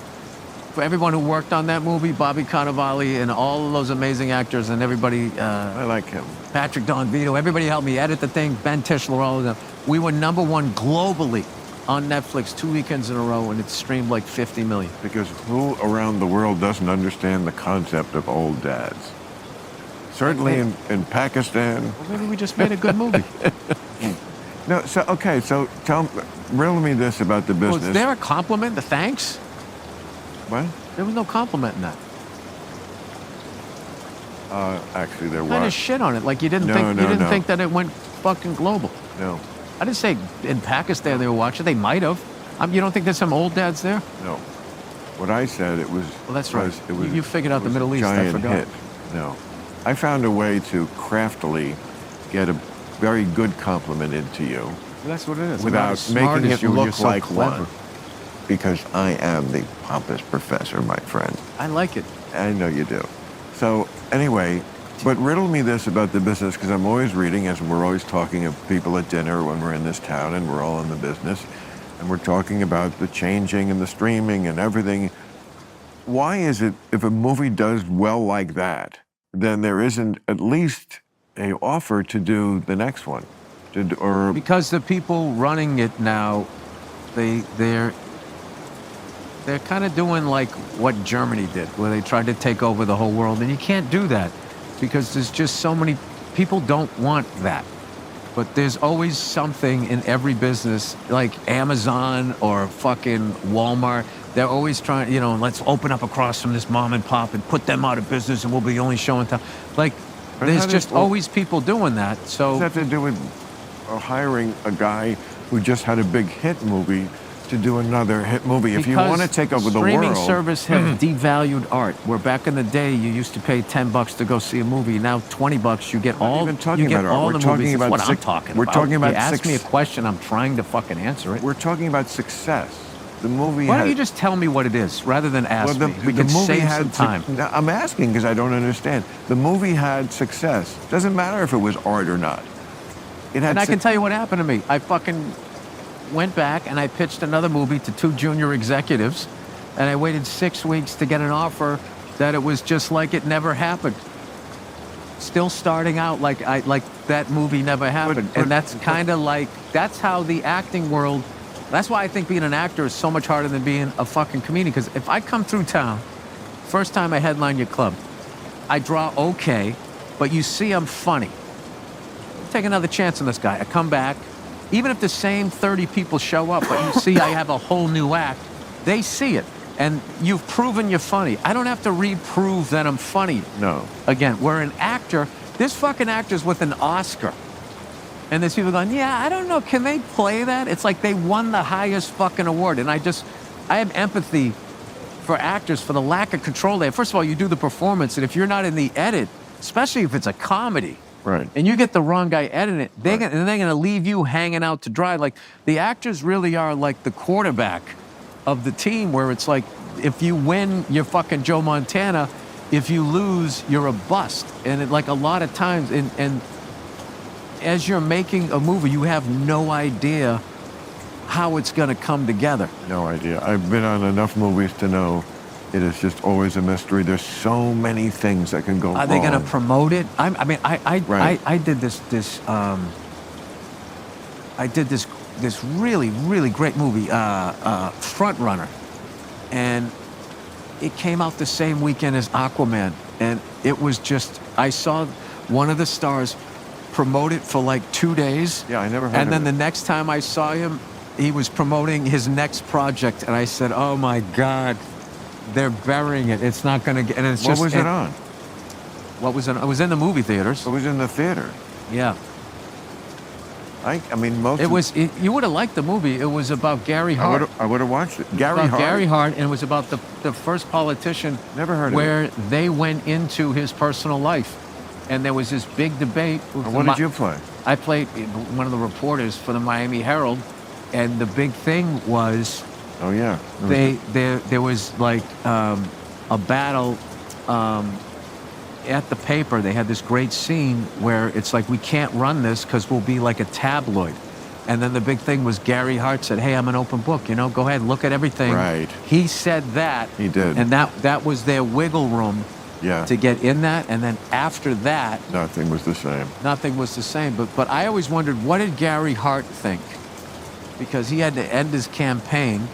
B: For everyone who worked on that movie, Bobby Cannavale and all of those amazing actors and everybody...
A: I like him.
B: Patrick Don Vito, everybody helped me edit the thing, Ben Tischler, all of them. We were #1 globally on Netflix 2 weekends in a row, and it streamed like 50 million.
A: Because who around the world doesn't understand the concept of old dads? Certainly in Pakistan.
B: Well, maybe we just made a good movie.
A: No, so riddle me this about the business.
B: Was there a compliment, the thanks?
A: What?
B: There was no compliment in that.
A: Actually, there
B: Kind of
A: was.
B: shit on it, like you didn't
A: No.
B: think that it went fucking global.
A: No,
B: I didn't say in Pakistan they were watching. They might have. You don't think there's some old dads there?
A: no. What I said, it was...
B: Well, that's right.
A: It was,
B: You figured out
A: it
B: the
A: was a
B: Middle East, I
A: giant
B: forgot.
A: hit. No. I found a way to craftily get a very good compliment into you
B: Well, that's what it is.
A: without
B: Not as smart
A: making
B: as
A: it
B: you, you're
A: look
B: so
A: like
B: clever.
A: one. Because I am the pompous professor, my friend.
B: I like it.
A: I know you do. So anyway, but riddle me this about the business, because I'm always reading, as we're always talking of people at dinner when we're in this town and we're all in the business, and we're talking about the changing and the streaming and everything. Why is it if a movie does well like that, then there isn't at least a offer to do the next one? Or
B: Because the people running it now, they're kind of doing like what Germany did, where they tried to take over the whole world, and you can't do that because there's just so many people don't want that. But there's always something in every business, like Amazon or fucking Walmart. They're always trying, let's open up across from this mom and pop and put them out of business, and we'll be the only show in town. Like,
A: But
B: there's
A: how does-
B: just always people doing that.
A: what
B: So
A: does that have to do with hiring a guy who just had a big hit movie to do another hit movie? If you want to take over the world...
B: streaming service have devalued art. Where back in the day, you used to pay $10 to go see a movie. Now $20, you get all.
A: even talking
B: you get
A: about art.
B: all
A: We're
B: the
A: talking
B: movies.
A: about
B: That's what I'm
A: six-
B: talking
A: we're
B: about.
A: talking about
B: You ask me a
A: six-
B: question, I'm trying to fucking answer it.
A: We're talking about success. The movie
B: Why
A: had...
B: don't you just tell me what it is rather than ask me? We
A: the
B: can
A: movie
B: save
A: had
B: some time.
A: No, I'm asking because I don't understand. The movie had success. Doesn't matter if it was art or not. It had
B: And I can
A: suc-
B: tell you what happened to me. I fucking went back and I pitched another movie to 2 junior executives, and I waited 6 weeks to get an offer that it was just like it never happened. Still starting out like that movie never happened.
A: but-
B: And that's kind of like, that's how the acting world, that's why I think being an actor is so much harder than being a fucking comedian. Because if I come through town, first time I headline your club, I draw okay, but you see I'm funny. Take another chance on this guy. I come back, even if the same 30 people show up, but you see I have a whole new act, they see it. And you've proven you're funny. I don't have to reprove that I'm funny.
A: No.
B: Again, we're an actor. This fucking actor's with an Oscar. And there's people going, yeah, I don't know, can they play that? It's like they won the highest fucking award. And I have empathy for actors for the lack of control they have. First of all, you do the performance, and if you're not in the edit, especially if it's a comedy,
A: Right.
B: and you get the wrong guy editing it, they're going to leave you hanging out to dry. Like, the actors really are like the quarterback of the team, where it's like, if you win, you're fucking Joe Montana. If you lose, you're a bust. And it, like, a lot of times, and as you're making a movie, you have no idea how it's going to come together.
A: No idea. I've been on enough movies to know it is just always a mystery. There's so many things that can go wrong.
B: Are they going to promote it? I
A: Right.
B: did this really, really great movie, Front Runner, and it came out the same weekend as Aquaman, and it was just, I saw one of the stars promote it for like 2 days.
A: Yeah, I never heard
B: And
A: of
B: then
A: it.
B: the next time I saw him, he was promoting his next project, and I said, "Oh my God, they're burying it. It's not going to get." And it's
A: What
B: just
A: was it on?
B: What was it? It was in the movie theaters.
A: It was in the theater.
B: Yeah.
A: I mean, most.
B: You would have liked the movie. It was about Gary Hart.
A: I would have watched it. Gary
B: About
A: Hart.
B: Gary Hart, and it was about the first politician.
A: Never heard of
B: where
A: it.
B: they went into his personal life, and there was this big debate.
A: What did you play?
B: I played one of the reporters for the Miami Herald, and the big thing was
A: Oh yeah.
B: there was like a battle at the paper. They had this great scene where it's like, we can't run this because we'll be like a tabloid. And then the big thing was Gary Hart said, hey, I'm an open book, you know, go ahead, look at everything.
A: Right.
B: He said that.
A: He did.
B: And that was their wiggle room
A: Yeah.
B: to get in that. And then after that,
A: Nothing was the same.
B: nothing was the same. But I always wondered, what did Gary Hart think? Because he had to end his campaign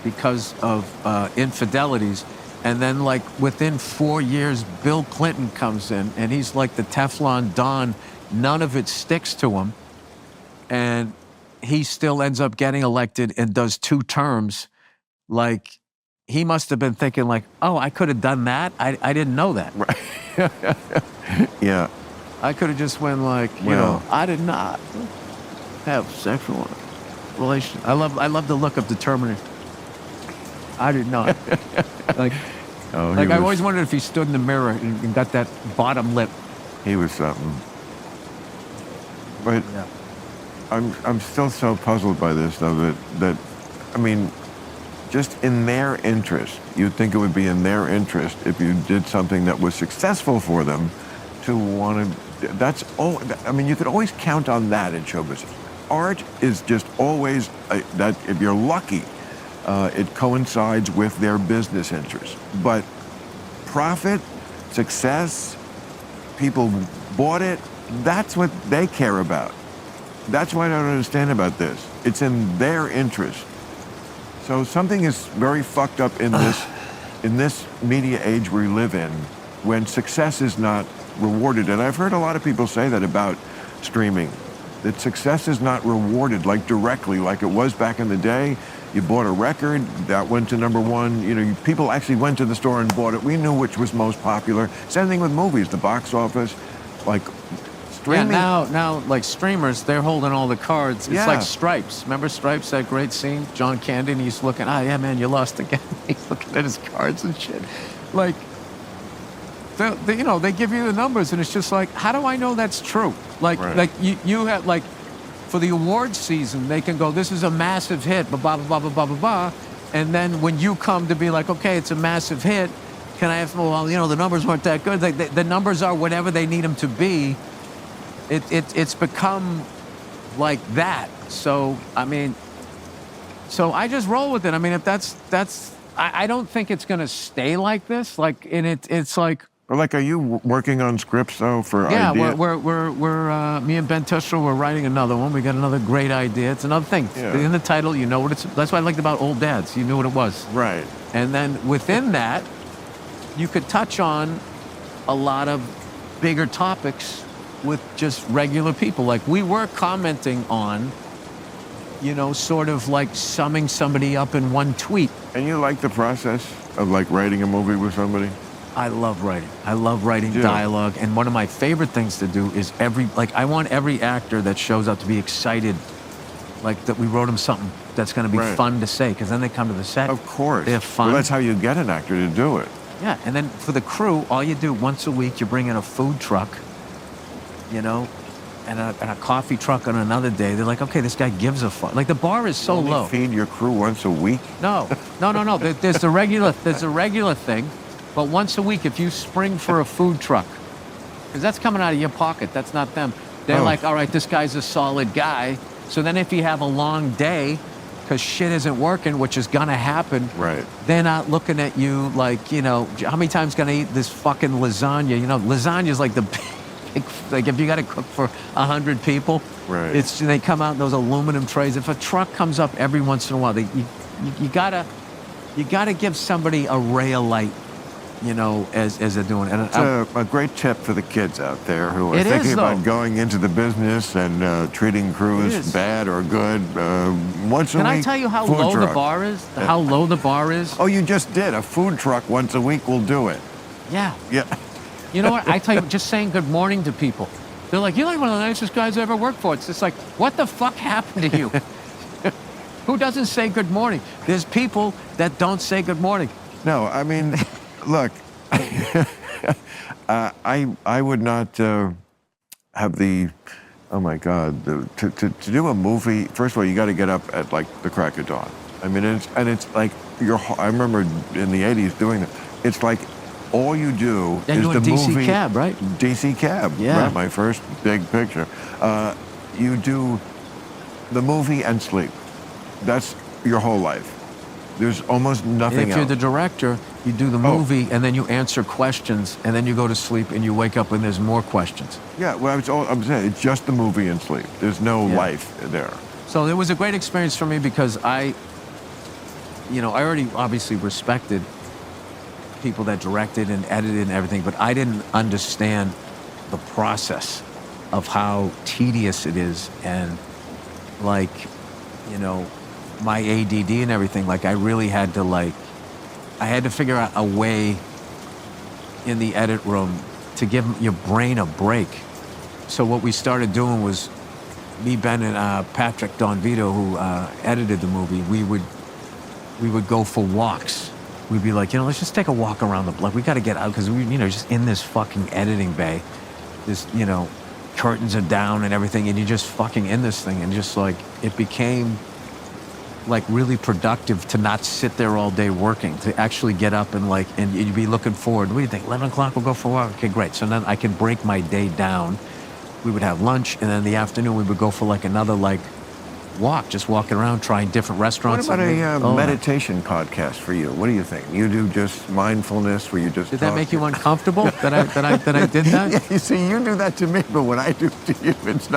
B: because of infidelities. And then, like, within 4 years, Bill Clinton comes in, and he's like the Teflon Don. None of it sticks to him. And he still ends up getting elected and does 2 terms. Like, he must have been thinking, like, oh, I could have done that. I didn't know that.
A: Right. Yeah.
B: I could have just went, like, you know, I did not have sexual relations. I love the look of the Terminator. I did not. Like, I always wondered if he stood in the mirror and got that bottom lip.
A: He was something. But
B: Yeah.
A: I'm still so puzzled by this, though, that I mean, just in their interest, you'd think it would be in their interest if you did something that was successful for them to want to. That's all. I mean, you could always count on that in show business. Art is just always that. If you're lucky, it coincides with their business interests. But profit, success, people bought it. That's what they care about. That's what I don't understand about this. It's in their interest. So something is very fucked up in this media age we live in, when success is not rewarded. And I've heard a lot of people say that about streaming, that success is not rewarded like directly, like it was back in the day. You bought a record that went to #1. You know, people actually went to the store and bought it. We knew which was most popular. Same thing with movies, the box office, like. Streaming.
B: Yeah, now, like, streamers, they're holding all the cards. It's
A: Yeah.
B: like Stripes. Remember Stripes, that great scene? John Candy, he's looking, yeah, man, you lost again. He's looking at his cards and shit. Like, you know, they give you the numbers, and it's just like, how do I know that's true? Like,
A: Right.
B: like you have, like, for the awards season, they can go, this is a massive hit, blah, blah, blah, blah, blah, blah, blah. And then when you come to be like, okay, it's a massive hit, can I have, well, you know, the numbers weren't that good. The numbers are whatever they need them to be. It's become like that. So, I mean, so I just roll with it. I mean, if that's I don't think it's going to stay like this. Like, and it's like.
A: Or like, are you working on scripts, though, for
B: Yeah,
A: ideas?
B: we're me and Ben Tistro, we're writing another one. We got another great idea. It's another thing.
A: Yeah.
B: In the title, you know what it's. That's what I liked about Old Dads. You knew what it was.
A: Right.
B: And then within that, you could touch on a lot of bigger topics with just regular people. Like, we were commenting on, you know, sort of like summing somebody up in one tweet.
A: And you like the process of, like, writing a movie with somebody?
B: I love writing. I love writing
A: Yeah.
B: dialogue. And one of my favorite things to do is I want every actor that shows up to be excited, like that we wrote them something that's going to be
A: Right.
B: fun to say, because then they come to the set.
A: Of course.
B: They're fun.
A: Well, that's how you get an actor to do it.
B: Yeah, and then for the crew, all you do once a week, you bring in a food truck, you know, and a coffee truck on another day. They're like, okay, this guy gives a fuck. Like, the bar is so
A: Only
B: low.
A: feed your crew once a week?
B: No. There's the regular thing, but once a week, if you spring for a food truck, because that's coming out of your pocket, that's not them. They're
A: Oh.
B: like, all right, this guy's a solid guy. So then if you have a long day, because shit isn't working, which is gonna happen,
A: Right.
B: they're not looking at you like, you know, how many times gonna eat this fucking lasagna? You know, lasagna's like the big, like, if you gotta cook for 100 people,
A: Right.
B: they come out in those aluminum trays. If a truck comes up every once in a while, you gotta give somebody a ray of light, you know, as they're doing it. And
A: It's a great tip for the kids out there who are
B: It is,
A: thinking about
B: though.
A: going into the business and treating
B: It
A: crews
B: is.
A: bad or good. Once a
B: Can
A: week,
B: I tell you how
A: food
B: low the
A: truck.
B: bar is? How low the bar is?
A: Oh, you just did. A food truck once a week will do it.
B: Yeah.
A: Yeah.
B: You know what? I tell you, just saying good morning to people. They're like, you're like one of the nicest guys I ever worked for. It's just like, what the fuck happened to you? Who doesn't say good morning? There's people that don't say good morning.
A: No, I mean, look, I would not have the, oh my God, to do a movie. First of all, you got to get up at like the crack of dawn. I mean, it's like I remember in the '80s doing it. It's like all you do
B: And
A: is
B: you're
A: the
B: in DC
A: movie.
B: Cab, right?
A: DC Cab,
B: Yeah.
A: right? My first big picture. You do the movie and sleep. That's your whole life. There's almost nothing
B: If you're
A: else.
B: the director, you do the movie and then you answer questions and then you go to sleep and you wake up and there's more questions.
A: Yeah, well, I'm saying it's just the movie and sleep. There's no life there.
B: So it was a great experience for me because I already obviously respected people that directed and edited and everything, but I didn't understand the process of how tedious it is and like, my ADD and everything. Like I really had to I had to figure out a way in the edit room to give your brain a break. So what we started doing was me, Ben, and Patrick Don Vito, who edited the movie, we would go for walks. We'd be like, let's just take a walk around the block. We got to get out because we, just in this fucking editing bay. This, curtains are down and everything, and you're just fucking in this thing, and just like it became like really productive to not sit there all day working, to actually get up and and you'd be looking forward. What do you think? 11 o'clock, we'll go for a walk. Okay, great. So then I can break my day down. We would have lunch, and then in the afternoon we would go for another walk, just walking around, trying different restaurants.
A: What about a meditation podcast for you? What do you think? You do just mindfulness where you just
B: Did that make you uncomfortable that I did that?
A: Yeah, you see, you do that to me, but when I do to you, it's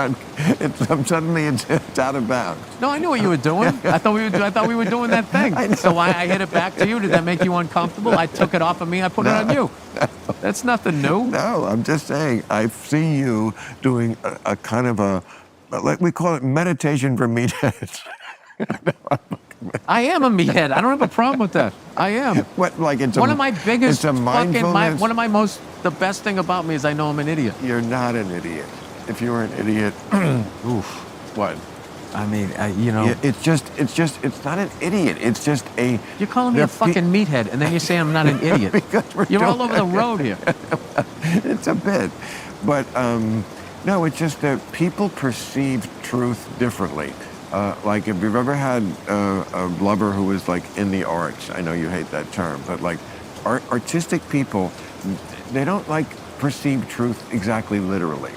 A: suddenly it's out of bounds.
B: No, I knew what you were doing. I thought we were doing that thing. So I hit it back to you. Did that make you uncomfortable? I took it off of me. I put it on you. That's nothing new.
A: No, I'm just saying. I see you doing a kind of we call it meditation for meatheads.
B: I am a meathead. I don't have a problem with that. I am.
A: What, it's
B: one of my biggest
A: it's a mindfulness.
B: The best thing about me is I know I'm an idiot.
A: You're not an idiot. If you were an idiot,
B: oof.
A: What?
B: I mean,
A: it's not an idiot. It's just a.
B: You're calling me a fucking meathead, and then you're saying I'm not an idiot. You're all over the road here.
A: It's a bit, but no, it's just that people perceive truth differently. If you've ever had a lover who was in the arts, I know you hate that term, but artistic people, they don't perceive truth exactly literally.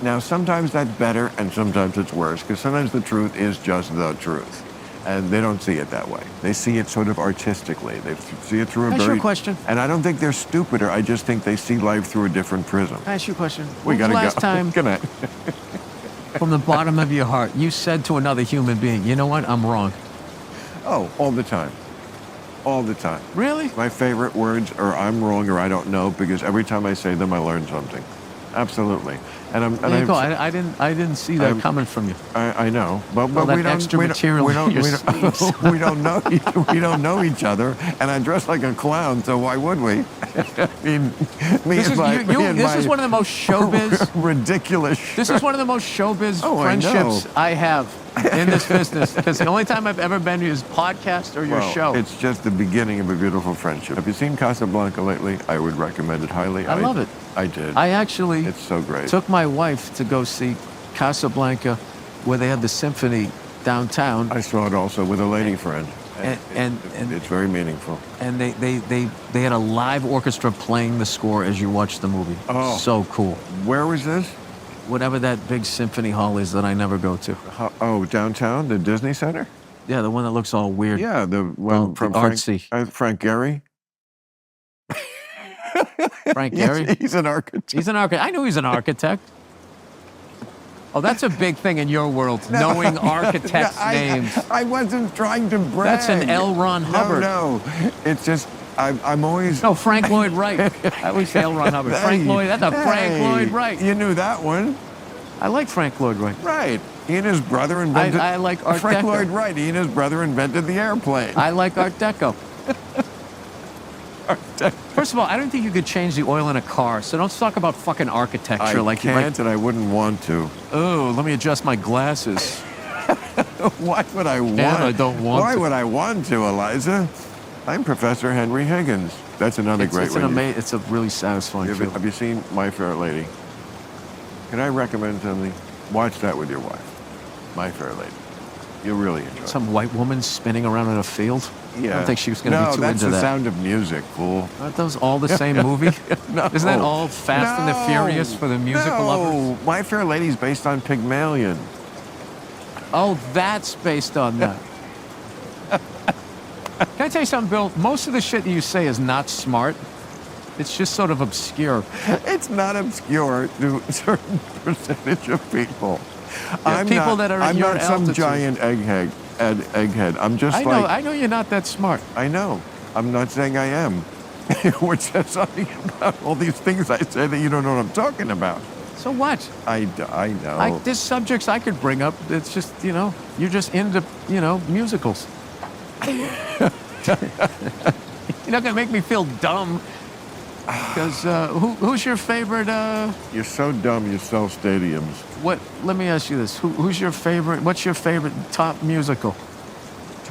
A: Now, sometimes that's better and sometimes it's worse, because sometimes the truth is just the truth. And they don't see it that way. They see it sort of artistically. They see it through a
B: Ask you a question.
A: And I don't think they're stupider. I just think they see life through a different prism.
B: Can I ask you a question?
A: We got to go.
B: Last time,
A: Good night.
B: from the bottom of your heart, you said to another human being, you know what, I'm wrong.
A: Oh, all the time. All the time.
B: Really?
A: My favorite words are I'm wrong or I don't know, because every time I say them, I learn something. Absolutely.
B: There you go. I didn't see that coming from you.
A: I know, but
B: All that extra material in your sleeves.
A: we don't know each other, and I dress like a clown, so why would we? I mean,
B: This is one of the most showbiz
A: ridiculous.
B: This is one of the most showbiz
A: I know.
B: friendships I have in this business, because the only time I've ever been to is podcast or your show.
A: It's just the beginning of a beautiful friendship. Have you seen Casablanca lately? I would recommend it highly.
B: I love it.
A: I did.
B: I actually
A: It's so great.
B: took my wife to go see Casablanca, where they had the symphony downtown.
A: I saw it also with a lady friend.
B: And
A: It's very meaningful.
B: And they had a live orchestra playing the score as you watch the movie.
A: Oh.
B: So cool.
A: Where was this?
B: Whatever that big symphony hall is that I never go to.
A: Downtown, the Disney Center?
B: Yeah, the one that looks all weird.
A: Yeah, the one from
B: artsy.
A: Frank Gehry.
B: Frank
A: Yes,
B: Gehry?
A: he's an architect.
B: He's an architect. I knew he's an architect. Oh, that's a big thing in your world, knowing architects' names.
A: I wasn't trying to brag.
B: That's an L. Ron Hubbard.
A: No, it's just, I'm always...
B: No, Frank Lloyd Wright. I always say L. Ron Hubbard. Frank Lloyd, that's a Frank Lloyd Wright.
A: You knew that one.
B: I like Frank Lloyd Wright.
A: Right. He and his brother invented...
B: I like Art
A: Frank
B: Deco.
A: Lloyd Wright. He and his brother invented the airplane.
B: I like Art Deco.
A: Art Deco.
B: First of all, I don't think you could change the oil in a car, so don't talk about fucking architecture.
A: I can't, and I wouldn't want to.
B: Oh, let me adjust my glasses.
A: Why would I want?
B: I don't want
A: Why
B: to.
A: would I want to, Eliza? I'm Professor Henry Higgins. That's another great one.
B: It's a really satisfying feeling.
A: Have you seen My Fair Lady? Can I recommend something? Watch that with your wife. My Fair Lady. You'll really enjoy it.
B: Some white woman spinning around in a field?
A: Yeah.
B: I don't think she was going to be too into that.
A: No, that's the Sound of Music, fool.
B: Aren't those all the same movie?
A: No.
B: Isn't that all Fast and the Furious for the musical lovers?
A: No, My Fair Lady's based on Pygmalion.
B: Oh, that's based on that. Can I tell you something, Bill? Most of the shit that you say is not smart. It's just sort of obscure.
A: It's not obscure to a certain percentage of people.
B: Yeah, people that are at your
A: I'm not some
B: altitude.
A: giant egghead. I'm just
B: I know you're not that smart.
A: I know. I'm not saying I am. Which says something about all these things I say that you don't know what I'm talking about.
B: So what?
A: I know.
B: There's subjects I could bring up. It's just, you're just into, musicals. You're not going to make me feel dumb. Because who's your favorite?
A: You're so dumb you sell stadiums.
B: Let me ask you this: who's your favorite? What's your favorite top musical?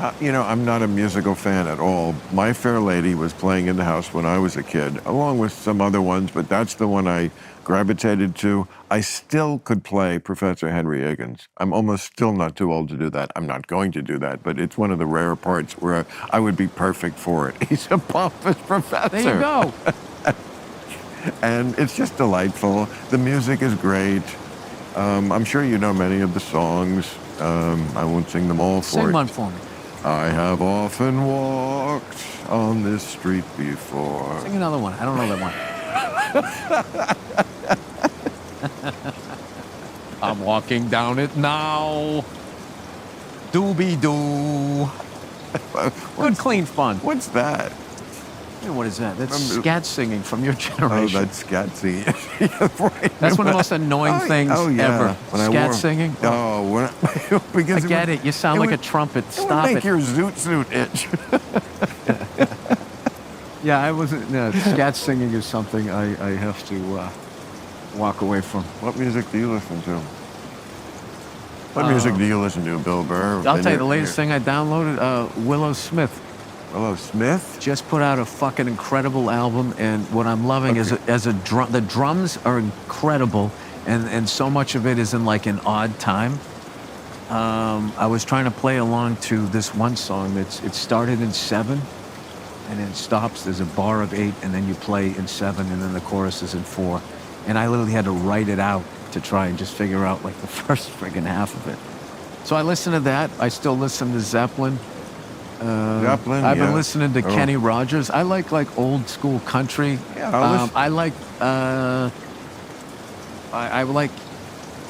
A: I'm not a musical fan at all. My Fair Lady was playing in the house when I was a kid, along with some other ones, but that's the one I gravitated to. I still could play Professor Henry Higgins. I'm almost still not too old to do that. I'm not going to do that, but it's one of the rare parts where I would be perfect for it. He's a pompous professor.
B: There you go.
A: And it's just delightful. The music is great. I'm sure you know many of the songs. I won't sing them all for you.
B: Sing one for me.
A: I have often walked on this street before.
B: Sing another one. I don't know that one. I'm walking down it now. Doobie-doo. Good, clean fun.
A: What's that?
B: Hey, what is that? That's scat singing from your generation.
A: Oh, that's scat singing. Right.
B: That's one of the most annoying things ever. Scat singing.
A: Because
B: I get it. You sound like a trumpet. Stop
A: it. Make
B: it.
A: your zoot itch.
B: Yeah, I wasn't. Scat singing is something I have to walk away from.
A: What music do you listen to? What music do you listen to, Bill Burr?
B: I'll tell you the latest thing I downloaded. Willow Smith.
A: Willow Smith?
B: Just put out a fucking incredible album, and what I'm loving is the drums are incredible, and so much of it is in like an odd time. I was trying to play along to this one song it started in 7, and then stops. There's a bar of 8, and then you play in 7, and then the chorus is in 4, and I literally had to write it out to try and just figure out like the first friggin' half of it. So I listen to that. I still listen to Zeppelin. I've been listening to Kenny Rogers. I like old school country.
A: Yeah,
B: I like I like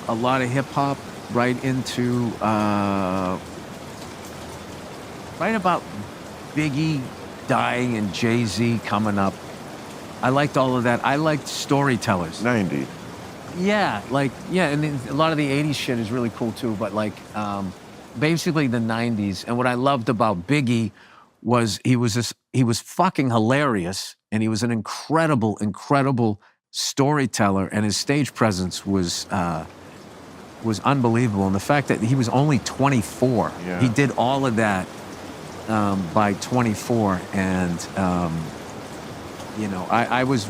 B: a lot of hip hop. Right into right about Biggie dying and Jay-Z coming up. I liked all of that. I liked storytellers.
A: 90s.
B: Yeah, and then a lot of the 80s shit is really cool too, but basically the 90s. And what I loved about Biggie was he was fucking hilarious, and he was an incredible storyteller, and his stage presence was unbelievable. And the fact that he was only 24, he did all of that by 24, and I was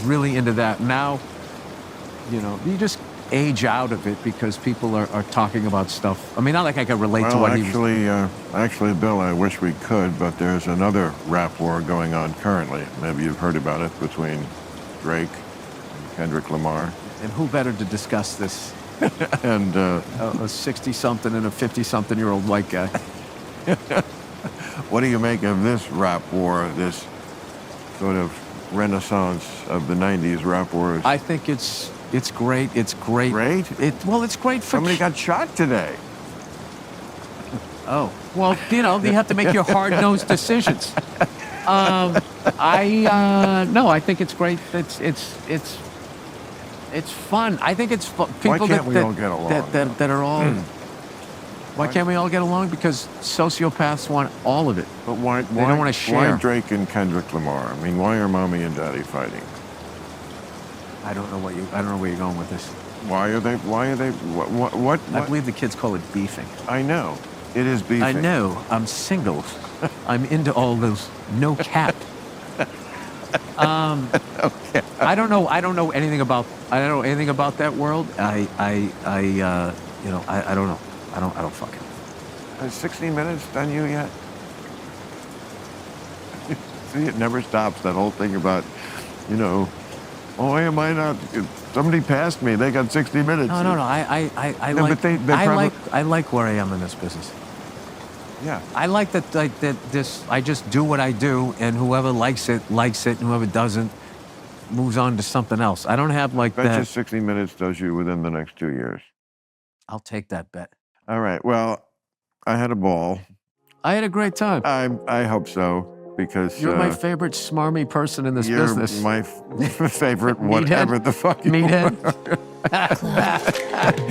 B: really into that. Now, you just age out of it because people are talking about stuff. I mean, not like I could relate to what he was.
A: Actually, Bill, I wish we could, but there's another rap war going on currently. Maybe you've heard about it, between Drake and Kendrick Lamar.
B: And who better to discuss this?
A: And
B: A 60-something and a 50-something-year-old white guy.
A: What do you make of this rap war, this sort of renaissance of the 90s rap wars?
B: I think it's great. It's great.
A: Great?
B: It's great for...
A: Somebody got shot today.
B: Oh, well, you have to make your hard-nosed decisions. I think it's great. It's fun. I think it's fun. People
A: Why can't we all get along?
B: that are all Why can't we all get along? Because sociopaths want all of it.
A: But why
B: don't wanna share.
A: Why Drake and Kendrick Lamar? I mean, why are mommy and daddy fighting?
B: I don't know where you're going with this.
A: Why are they? What?
B: I believe the kids call it beefing.
A: I know. It is beefing.
B: I know. I'm single. I'm into all those no cap.
A: Okay.
B: I don't know anything about that world. I don't know. I don't fucking.
A: Has 60 Minutes done you yet? See, it never stops. That whole thing about, oh, am I not? Somebody passed me. They got 60 minutes.
B: No.
A: No,
B: like.
A: but they probably,
B: I like where I am in this business.
A: yeah.
B: I like that. This. I just do what I do, and whoever likes it, and whoever doesn't, moves on to something else. I don't have like
A: Bet you
B: that.
A: 60 Minutes does you within the next 2 years.
B: I'll take that bet.
A: All right. Well, I had a ball.
B: I had a great time.
A: I hope so, because
B: You're my favorite smarmy person in this
A: you're
B: business.
A: my favorite whatever the fuck you
B: Meathead.
A: are.